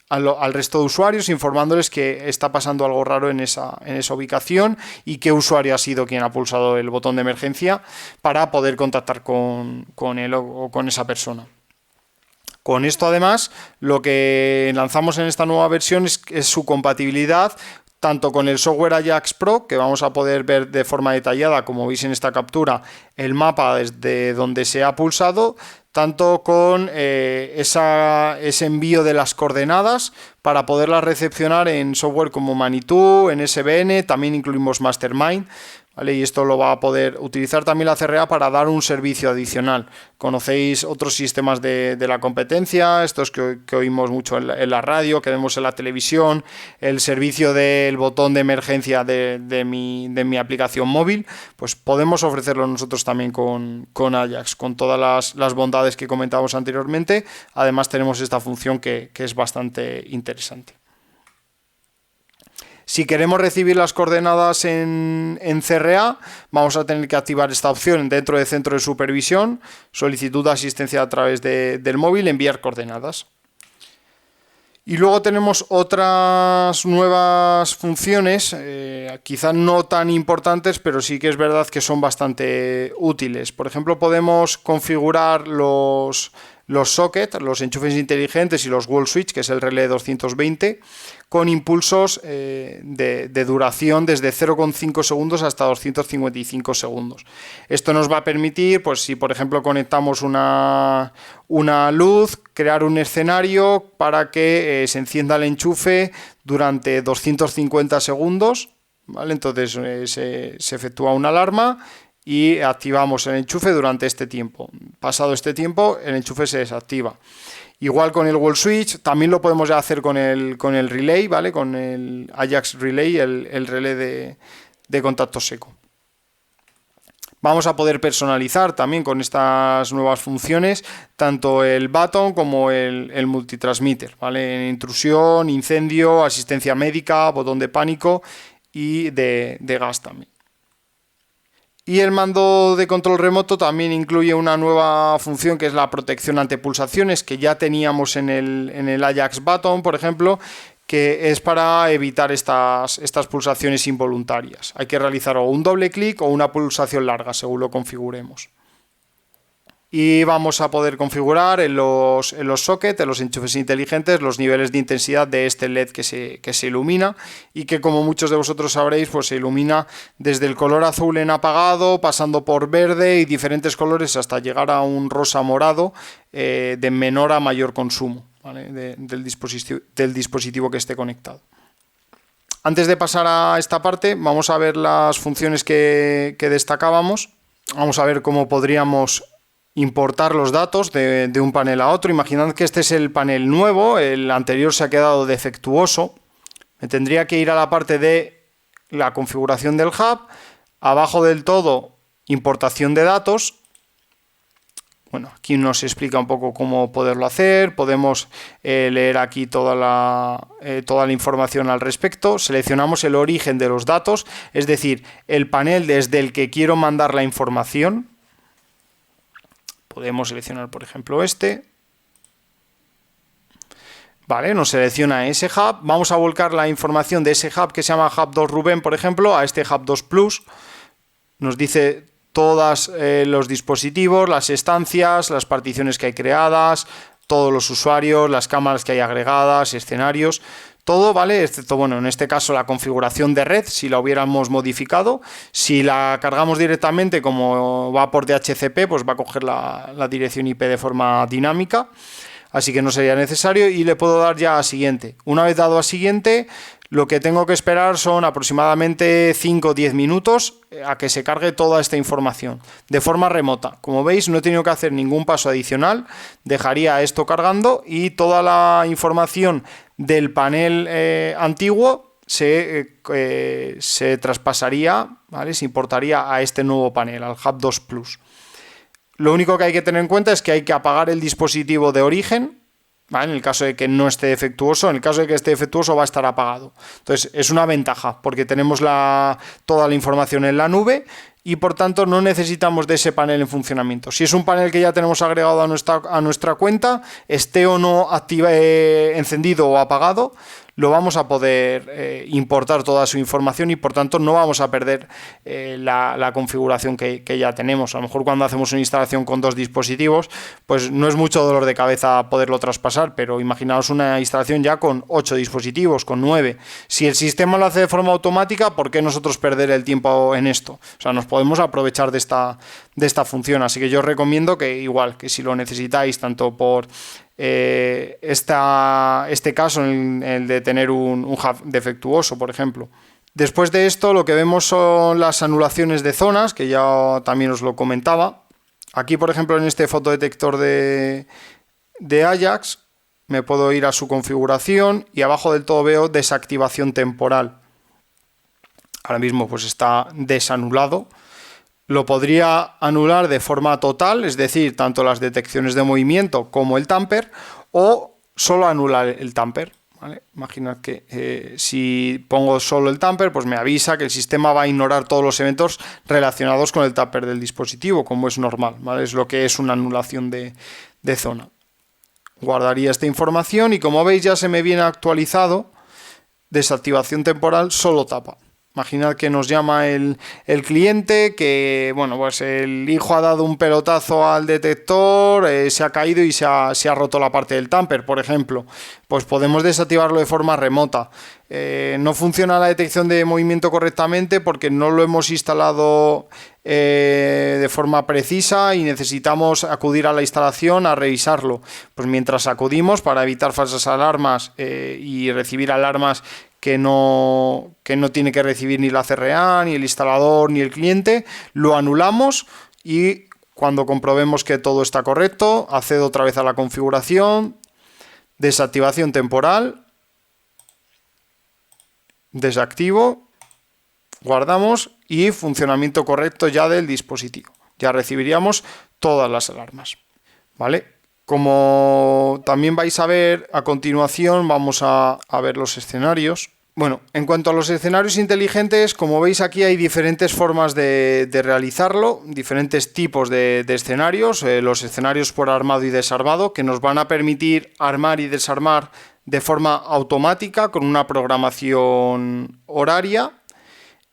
al resto de usuarios informándoles que está pasando algo raro en esa ubicación y qué usuario ha sido quien ha pulsado el botón de emergencia para poder contactar con él o con esa persona. Con esto además lo que lanzamos en esta nueva versión es su compatibilidad tanto con el software Ajax Pro, que vamos a poder ver de forma detallada, como veis en esta captura, el mapa desde donde se ha pulsado, tanto con ese envío de las coordenadas para poderlas recepcionar en software como Manitou, en SVN, también incluimos Mastermind. ¿vale? Y esto lo va a poder utilizar también la CRA para dar un servicio adicional. Conocéis otros sistemas de la competencia, estos que oímos mucho en la radio, que vemos en la televisión, el servicio del botón de emergencia de mi aplicación móvil, pues podemos ofrecerlo nosotros también con Ajax, con todas las bondades que comentamos anteriormente. Además tenemos esta función que es bastante interesante. Si queremos recibir las coordenadas en CRA, vamos a tener que activar esta opción dentro del centro de supervisión, solicitud de asistencia a través del móvil, enviar coordenadas. Y luego tenemos otras nuevas funciones, quizás no tan importantes, pero sí que es verdad que son bastante útiles. Por ejemplo, podemos configurar los sockets, los enchufes inteligentes y los wall switch, que es el relé 220, con impulsos de duración desde 0,5 segundos hasta 255 segundos. Esto nos va a permitir, pues si por ejemplo conectamos una luz, crear un escenario para que se encienda el enchufe durante 250 segundos, ¿vale? Entonces se efectúa una alarma y activamos el enchufe durante este tiempo. Pasado este tiempo, el enchufe se desactiva. Igual con el wall switch, también lo podemos ya hacer con el relay, ¿vale? Con el Ajax Relay, el relé de contacto seco. Vamos a poder personalizar también con estas nuevas funciones tanto el button como el multitransmitter, ¿vale? En intrusión, incendio, asistencia médica, botón de pánico y de gas también. Y el mando de control remoto también incluye una nueva función que es la protección ante pulsaciones, que ya teníamos en el Ajax Button, por ejemplo, que es para evitar estas pulsaciones involuntarias. Hay que realizar o un doble clic o una pulsación larga, según lo configuremos. Y vamos a poder configurar en los sockets, en los enchufes inteligentes, los niveles de intensidad de este LED que se ilumina y que, como muchos de vosotros sabréis, pues se ilumina desde el color azul en apagado, pasando por verde y diferentes colores hasta llegar a un rosa morado de menor a mayor consumo, ¿vale? del dispositivo que esté conectado. Antes de pasar a esta parte, vamos a ver las funciones que destacábamos. Vamos a ver cómo podríamos importar los datos de un panel a otro. Imaginad que este es el panel nuevo, el anterior se ha quedado defectuoso. Me tendría que ir a la parte de la configuración del hub, abajo del todo, importación de datos. Bueno, aquí nos explica un poco cómo poderlo hacer. Podemos leer aquí toda la información al respecto. Seleccionamos el origen de los datos, es decir, el panel desde el que quiero mandar la información. Podemos seleccionar, por ejemplo, este. Vale, nos selecciona ese hub. Vamos a volcar la información de ese hub que se llama Hub 2 Rubén, por ejemplo, a este Hub 2 Plus. Nos dice todos los dispositivos, las estancias, las particiones que hay creadas, todos los usuarios, las cámaras que hay agregadas, escenarios. Todo, ¿vale? Excepto, bueno, en este caso la configuración de red, si la hubiéramos modificado. Si la cargamos directamente, como va por DHCP, pues va a coger la dirección IP de forma dinámica. Así que no sería necesario y le puedo dar ya a siguiente. Una vez dado a siguiente, lo que tengo que esperar son aproximadamente 5 o 10 minutos a que se cargue toda esta información de forma remota. Como veis, no he tenido que hacer ningún paso adicional. Dejaría esto cargando y toda la información del panel antiguo se traspasaría, ¿vale? Se importaría a este nuevo panel, al Hub 2 Plus. Lo único que hay que tener en cuenta es que hay que apagar el dispositivo de origen, ¿vale? En el caso de que no esté defectuoso. En el caso de que esté defectuoso va a estar apagado. Entonces es una ventaja porque tenemos toda la información en la nube y por tanto no necesitamos de ese panel en funcionamiento. Si es un panel que ya tenemos agregado a nuestra cuenta, esté o no encendido o apagado, lo vamos a poder importar toda su información y por tanto no vamos a perder la configuración que ya tenemos. A lo mejor cuando hacemos una instalación con 2 dispositivos, pues no es mucho dolor de cabeza poderlo traspasar, pero imaginaos una instalación ya con 8 dispositivos, con 9. Si el sistema lo hace de forma automática, ¿por qué nosotros perder el tiempo en esto? O sea, nos podemos aprovechar de esta función. Así que yo os recomiendo que igual, que si lo necesitáis, tanto por este caso, el de tener un hub defectuoso, por ejemplo, Después de esto, lo que vemos son las anulaciones de zonas, que ya también os lo comentaba. Aquí, por ejemplo, en este fotodetector de Ajax, me puedo ir a su configuración y abajo del todo veo desactivación temporal. Ahora mismo pues está desanulado. Lo podría anular de forma total, es decir, tanto las detecciones de movimiento como el tamper, o solo anular el tamper. ¿Vale? Imaginad que si pongo solo el tamper, pues me avisa que el sistema va a ignorar todos los eventos relacionados con el tamper del dispositivo, como es normal, ¿vale? Es lo que es una anulación de zona. Guardaría esta información y como veis ya se me viene actualizado desactivación temporal solo tapa. Imaginad que nos llama el cliente que, bueno, pues el hijo ha dado un pelotazo al detector, se ha caído y se ha roto la parte del tamper, por ejemplo. Pues podemos desactivarlo de forma remota. No funciona la detección de movimiento correctamente porque no lo hemos instalado de forma precisa y necesitamos acudir a la instalación a revisarlo. Pues mientras acudimos, para evitar falsas alarmas y recibir alarmas que no tiene que recibir ni la CRA, ni el instalador, ni el cliente, lo anulamos y cuando comprobemos que todo está correcto, accedo otra vez a la configuración, desactivación temporal, desactivo, guardamos y funcionamiento correcto ya del dispositivo. Ya recibiríamos todas las alarmas, ¿vale? Como también vais a ver a continuación, vamos a ver los escenarios. Bueno, en cuanto a los escenarios inteligentes, como veis aquí hay diferentes formas de realizarlo, diferentes tipos de escenarios, los escenarios por armado y desarmado, que nos van a permitir armar y desarmar de forma automática con una programación horaria,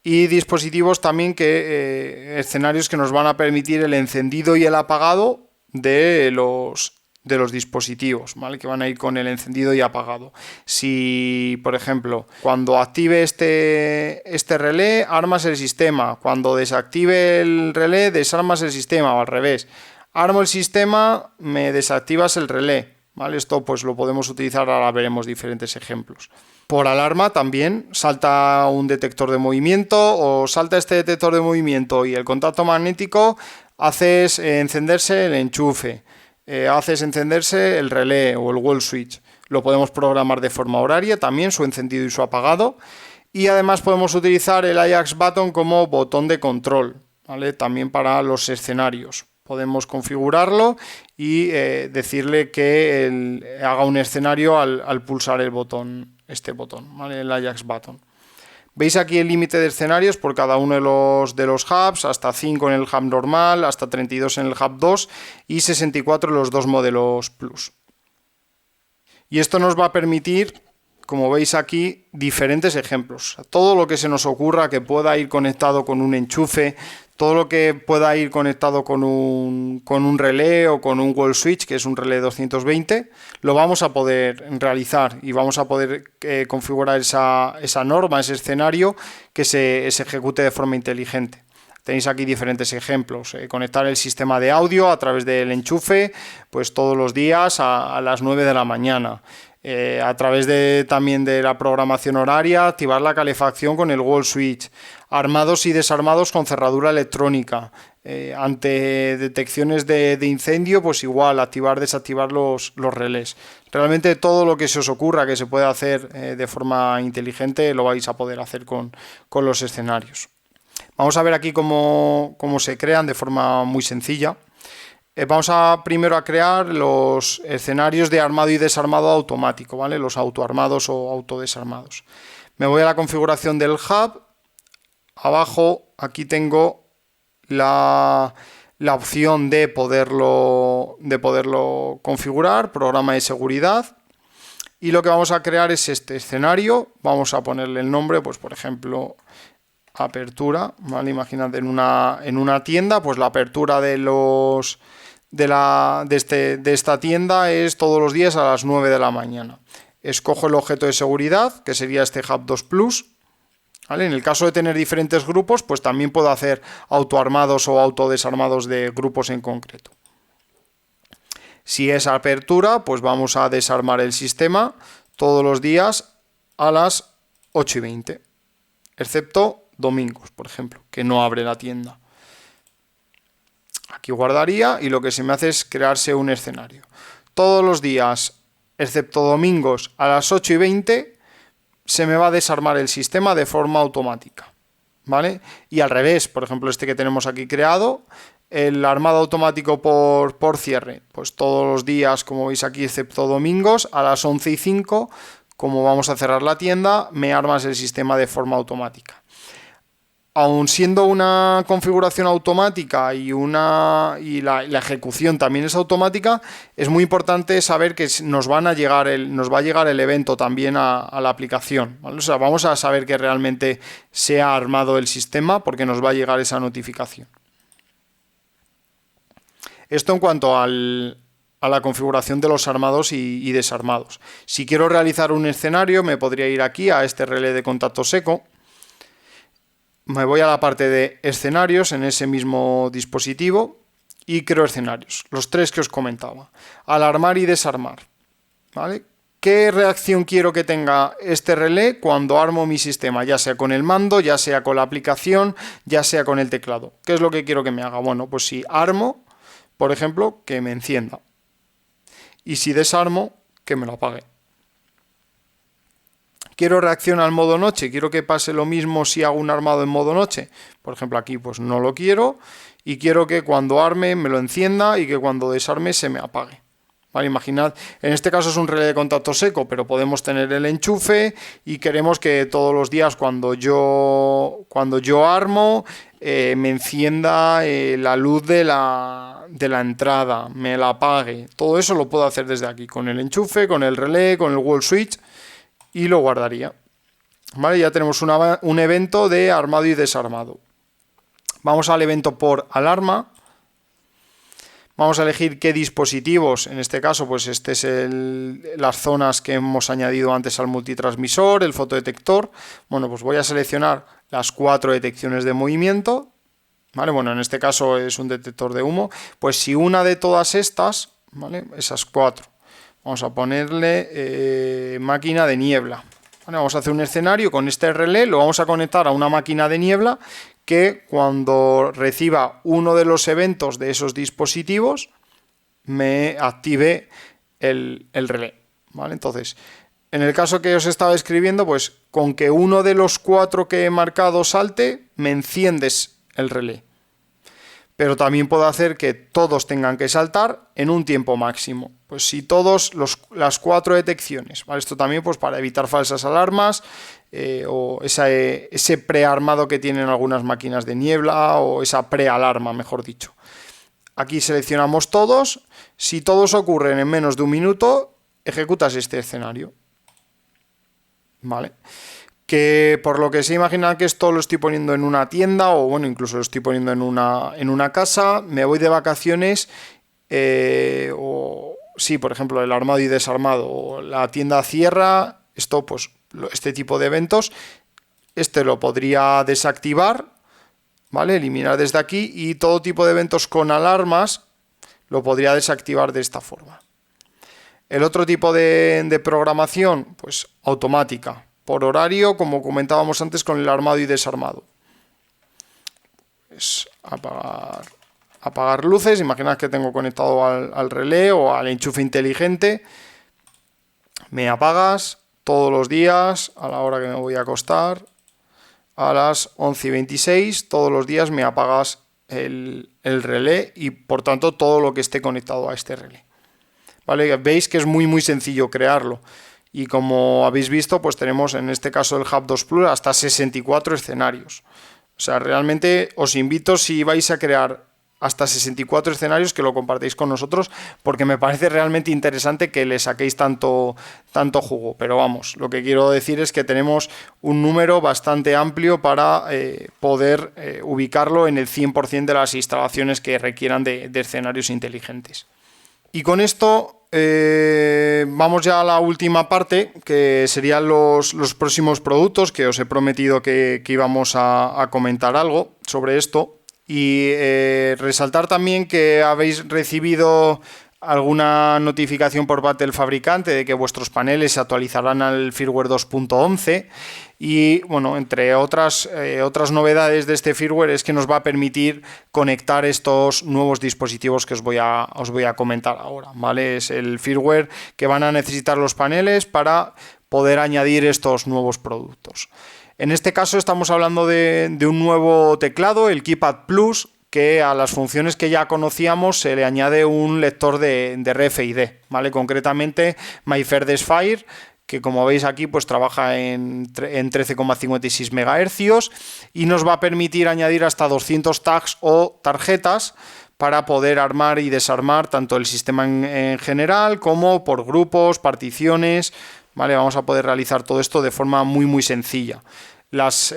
y dispositivos también escenarios que nos van a permitir el encendido y el apagado de los dispositivos, ¿vale? Que van a ir con el encendido y apagado. Si, por ejemplo, cuando active este relé, armas el sistema. Cuando desactive el relé, desarmas el sistema, o al revés. Armo el sistema, me desactivas el relé, ¿vale? Esto pues lo podemos utilizar, ahora veremos diferentes ejemplos. Por alarma también salta un detector de movimiento o salta este detector de movimiento y el contacto magnético, haces encenderse el enchufe. Haces encenderse el relé o el wall switch. Lo podemos programar de forma horaria también, su encendido y su apagado. Y además podemos utilizar el Ajax Button como botón de control, ¿vale? También para los escenarios. Podemos configurarlo y decirle que haga un escenario al pulsar el botón, ¿vale? El Ajax Button. Veis aquí el límite de escenarios por cada uno de los hubs, hasta 5 en el hub normal, hasta 32 en el hub 2 y 64 en los dos modelos Plus. Y esto nos va a permitir, como veis aquí, diferentes ejemplos. Todo lo que se nos ocurra que pueda ir conectado con un enchufe, todo lo que pueda ir conectado con un relé o con un wall switch, que es un relé 220, lo vamos a poder realizar y vamos a poder configurar esa norma, ese escenario que se ejecute de forma inteligente. Tenéis aquí diferentes ejemplos. Conectar el sistema de audio a través del enchufe, pues todos los días a las 9 de la mañana. A través también de la programación horaria, activar la calefacción con el wall switch. Armados y desarmados con cerradura electrónica. Ante detecciones de incendio, pues igual, activar, desactivar los relés. Realmente todo lo que se os ocurra que se pueda hacer de forma inteligente lo vais a poder hacer con los escenarios. Vamos a ver aquí cómo se crean de forma muy sencilla. Vamos primero a crear los escenarios de armado y desarmado automático, ¿vale? Los autoarmados o autodesarmados. Me voy a la configuración del hub. Abajo aquí tengo la opción de poderlo configurar, programa de seguridad. Y lo que vamos a crear es este escenario. Vamos a ponerle el nombre, pues por ejemplo, apertura, ¿vale? Imaginad en una tienda, pues la apertura de esta tienda es todos los días a las 9 de la mañana. Escojo el objeto de seguridad, que sería este Hub 2 Plus. ¿Vale? En el caso de tener diferentes grupos, pues también puedo hacer autoarmados o autodesarmados de grupos en concreto. Si es apertura, pues vamos a desarmar el sistema todos los días a las 8:20. excepto domingos, por ejemplo, que no abre la tienda. Aquí guardaría y lo que se me hace es crearse un escenario. Todos los días, excepto domingos, a las 8:20 se me va a desarmar el sistema de forma automática, ¿vale? Y al revés, por ejemplo, este que tenemos aquí creado, el armado automático por cierre, pues todos los días, como veis aquí, excepto domingos, a las 11:05, como vamos a cerrar la tienda, me armas el sistema de forma automática. Aun siendo una configuración automática y la ejecución también es automática, es muy importante saber que nos va a llegar el evento también a la aplicación, ¿vale? O sea, vamos a saber que realmente se ha armado el sistema porque nos va a llegar esa notificación. Esto en cuanto a la configuración de los armados y desarmados. Si quiero realizar un escenario, me podría ir aquí a este relé de contacto seco. Me voy a la parte de escenarios en ese mismo dispositivo y creo escenarios, los tres que os comentaba. Alarmar y desarmar, ¿vale? ¿Qué reacción quiero que tenga este relé cuando armo mi sistema? Ya sea con el mando, ya sea con la aplicación, ya sea con el teclado. ¿Qué es lo que quiero que me haga? Bueno, pues si armo, por ejemplo, que me encienda. Y si desarmo, que me lo apague. Quiero reaccionar al modo noche, quiero que pase lo mismo si hago un armado en modo noche. Por ejemplo, aquí pues no lo quiero y quiero que cuando arme me lo encienda y que cuando desarme se me apague. Vale, imaginad, en este caso es un relé de contacto seco, pero podemos tener el enchufe y queremos que todos los días cuando yo armo me encienda la luz de la entrada, me la apague. Todo eso lo puedo hacer desde aquí, con el enchufe, con el relé, con el wall switch. Y lo guardaría. Vale, ya tenemos un evento de armado y desarmado. Vamos al evento por alarma. Vamos a elegir qué dispositivos, en este caso, pues este es las zonas que hemos añadido antes al multitransmisor, el fotodetector. Bueno, pues voy a seleccionar las 4 detecciones de movimiento. Vale, bueno, en este caso es un detector de humo. Pues si una de todas estas, ¿vale? Esas 4. Vamos a ponerle máquina de niebla. Vale, vamos a hacer un escenario con este relé, lo vamos a conectar a una máquina de niebla que cuando reciba uno de los eventos de esos dispositivos me active el relé. ¿Vale? Entonces, en el caso que os estaba escribiendo, pues con que uno de los 4 que he marcado salte, me enciendes el relé. Pero también puedo hacer que todos tengan que saltar en un tiempo máximo. Pues si las 4 detecciones, ¿vale? Esto también pues para evitar falsas alarmas o ese prearmado que tienen algunas máquinas de niebla o esa prealarma, mejor dicho. Aquí seleccionamos todos. Si todos ocurren en menos de un minuto, ejecutas este escenario. ¿Vale? Que por lo que se imagina que esto lo estoy poniendo en una tienda o bueno, incluso lo estoy poniendo en una casa, me voy de vacaciones o sí, por ejemplo, el armado y desarmado o la tienda cierra, esto pues este tipo de eventos, lo podría desactivar, ¿vale? Eliminar desde aquí y todo tipo de eventos con alarmas lo podría desactivar de esta forma. El otro tipo de programación, pues automática. Por horario, como comentábamos antes con el armado y desarmado. Es apagar luces, imaginad que tengo conectado al relé o al enchufe inteligente. Me apagas todos los días a la hora que me voy a acostar. A las 11:26 todos los días me apagas el relé y por tanto todo lo que esté conectado a este relé. ¿Vale? Veis que es muy sencillo crearlo. Y como habéis visto, pues tenemos en este caso el Hub 2 Plus hasta 64 escenarios. O sea, realmente os invito, si vais a crear hasta 64 escenarios, que lo compartáis con nosotros, porque me parece realmente interesante que le saquéis tanto jugo. Pero vamos, lo que quiero decir es que tenemos un número bastante amplio para poder ubicarlo en el 100% de las instalaciones que requieran de escenarios inteligentes. Y con esto vamos ya a la última parte, que serían los próximos productos, que os he prometido que íbamos a comentar algo sobre esto. Y resaltar también que habéis recibido alguna notificación por parte del fabricante de que vuestros paneles se actualizarán al firmware 2.11 y bueno, entre otras novedades de este firmware es que nos va a permitir conectar estos nuevos dispositivos que os voy a comentar ahora, ¿vale? Es el firmware que van a necesitar los paneles para poder añadir estos nuevos productos. En este caso estamos hablando de un nuevo teclado, el Keypad Plus, que a las funciones que ya conocíamos se le añade un lector de RFID, ¿vale? Concretamente MyFairest Fire, que como veis aquí pues trabaja en 13,56 MHz y nos va a permitir añadir hasta 200 tags o tarjetas para poder armar y desarmar tanto el sistema en general como por grupos, particiones, ¿vale? Vamos a poder realizar todo esto de forma muy sencilla. Las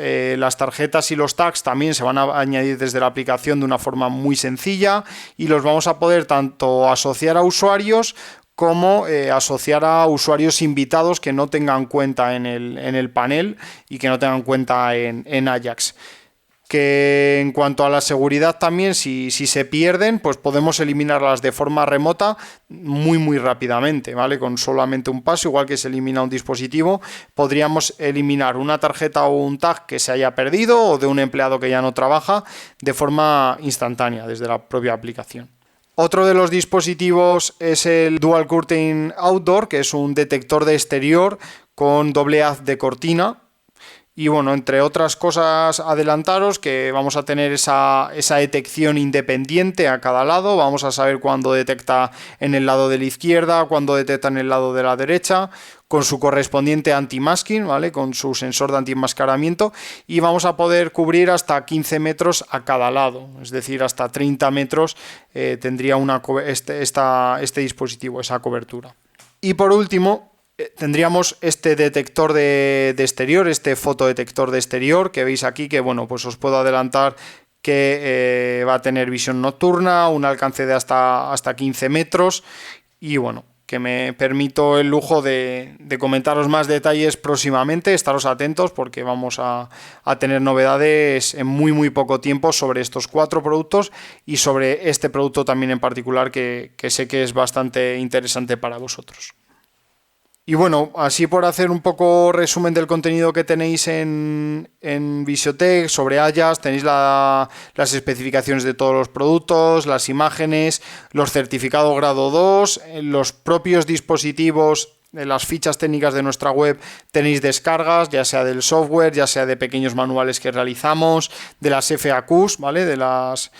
tarjetas y los tags también se van a añadir desde la aplicación de una forma muy sencilla y los vamos a poder tanto asociar a usuarios como asociar a usuarios invitados que no tengan cuenta en el panel y que no tengan cuenta en Ajax. Que en cuanto a la seguridad también, si se pierden, pues podemos eliminarlas de forma remota muy rápidamente, ¿vale? Con solamente un paso, igual que se elimina un dispositivo, podríamos eliminar una tarjeta o un tag que se haya perdido o de un empleado que ya no trabaja de forma instantánea desde la propia aplicación. Otro de los dispositivos es el Dual Curtain Outdoor, que es un detector de exterior con doble haz de cortina. Y bueno, entre otras cosas, adelantaros que vamos a tener esa detección independiente a cada lado. Vamos a saber cuándo detecta en el lado de la izquierda, cuándo detecta en el lado de la derecha, con su correspondiente anti-masking, ¿vale? Con su sensor de antimascaramiento. Y vamos a poder cubrir hasta 15 metros a cada lado. Es decir, hasta 30 metros tendría este dispositivo, esa cobertura. Y por último, tendríamos este detector de exterior, este fotodetector de exterior que veis aquí, que bueno, pues os puedo adelantar que va a tener visión nocturna, un alcance de hasta 15 metros y bueno, que me permito el lujo de comentaros más detalles próximamente. Estaros atentos porque vamos a tener novedades en muy poco tiempo sobre estos 4 productos y sobre este producto también en particular que sé que es bastante interesante para vosotros. Y bueno, así por hacer un poco resumen del contenido que tenéis en Visiotech sobre Ajax, tenéis las especificaciones de todos los productos, las imágenes, los certificados grado 2, los propios dispositivos, las fichas técnicas de nuestra web tenéis descargas, ya sea del software, ya sea de pequeños manuales que realizamos, de las FAQs, ¿vale? De las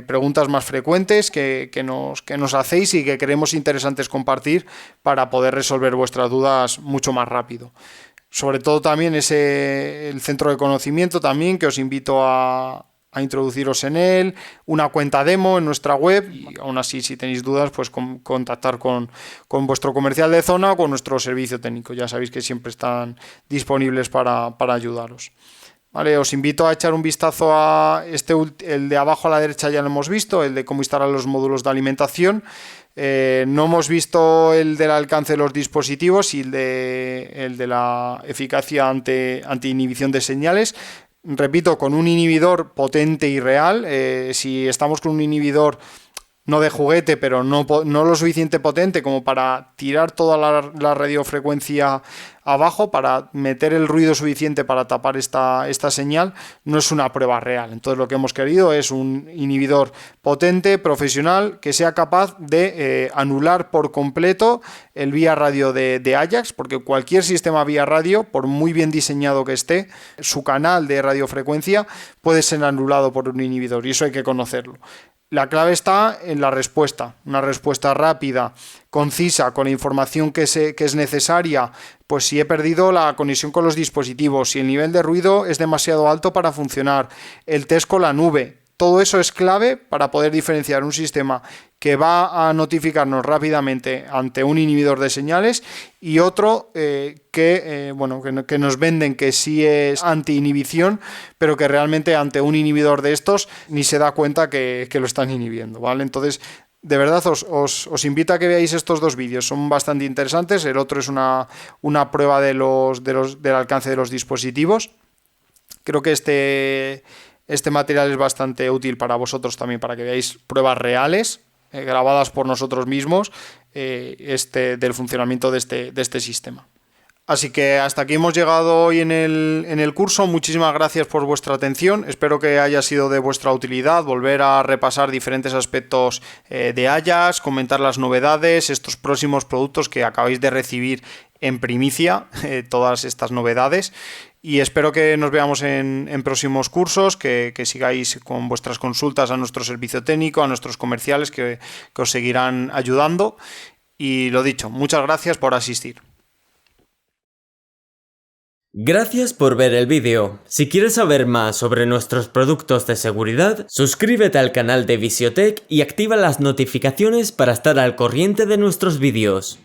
preguntas más frecuentes que nos hacéis y que creemos interesantes compartir para poder resolver vuestras dudas mucho más rápido. Sobre todo también el centro de conocimiento también, que os invito a introduciros en él, una cuenta demo en nuestra web y aún así si tenéis dudas pues contactar con vuestro comercial de zona o con nuestro servicio técnico. Ya sabéis que siempre están disponibles para ayudaros. Vale, os invito a echar un vistazo a el de abajo a la derecha ya lo hemos visto, el de cómo instalar los módulos de alimentación. No hemos visto el del alcance de los dispositivos y el de la eficacia anti-inhibición de señales. Repito, con un inhibidor potente y real. Si estamos con un inhibidor no de juguete, pero no lo suficiente potente como para tirar toda la radiofrecuencia abajo, para meter el ruido suficiente para tapar esta señal, no es una prueba real. Entonces lo que hemos querido es un inhibidor potente, profesional, que sea capaz de anular por completo el vía radio de Ajax, porque cualquier sistema vía radio, por muy bien diseñado que esté, su canal de radiofrecuencia puede ser anulado por un inhibidor y eso hay que conocerlo. La clave está en la respuesta, una respuesta rápida, concisa, con la información que es necesaria, pues si he perdido la conexión con los dispositivos, si el nivel de ruido es demasiado alto para funcionar, el test con la nube. Todo eso es clave para poder diferenciar un sistema que va a notificarnos rápidamente ante un inhibidor de señales y otro que nos venden que sí es anti-inhibición, pero que realmente ante un inhibidor de estos ni se da cuenta que lo están inhibiendo, ¿vale? Entonces, de verdad os invito a que veáis estos 2 vídeos, son bastante interesantes. El otro es una prueba del alcance de los dispositivos. Creo que este material es bastante útil para vosotros también, para que veáis pruebas reales grabadas por nosotros mismos del funcionamiento de este sistema. Así que hasta aquí hemos llegado hoy en el curso. Muchísimas gracias por vuestra atención. Espero que haya sido de vuestra utilidad volver a repasar diferentes aspectos de Ajax, comentar las novedades, estos próximos productos que acabáis de recibir en primicia, todas estas novedades. Y espero que nos veamos en próximos cursos, que sigáis con vuestras consultas a nuestro servicio técnico, a nuestros comerciales que os seguirán ayudando. Y lo dicho, muchas gracias por asistir. Gracias por ver el vídeo. Si quieres saber más sobre nuestros productos de seguridad, suscríbete al canal de Visiotech y activa las notificaciones para estar al corriente de nuestros vídeos.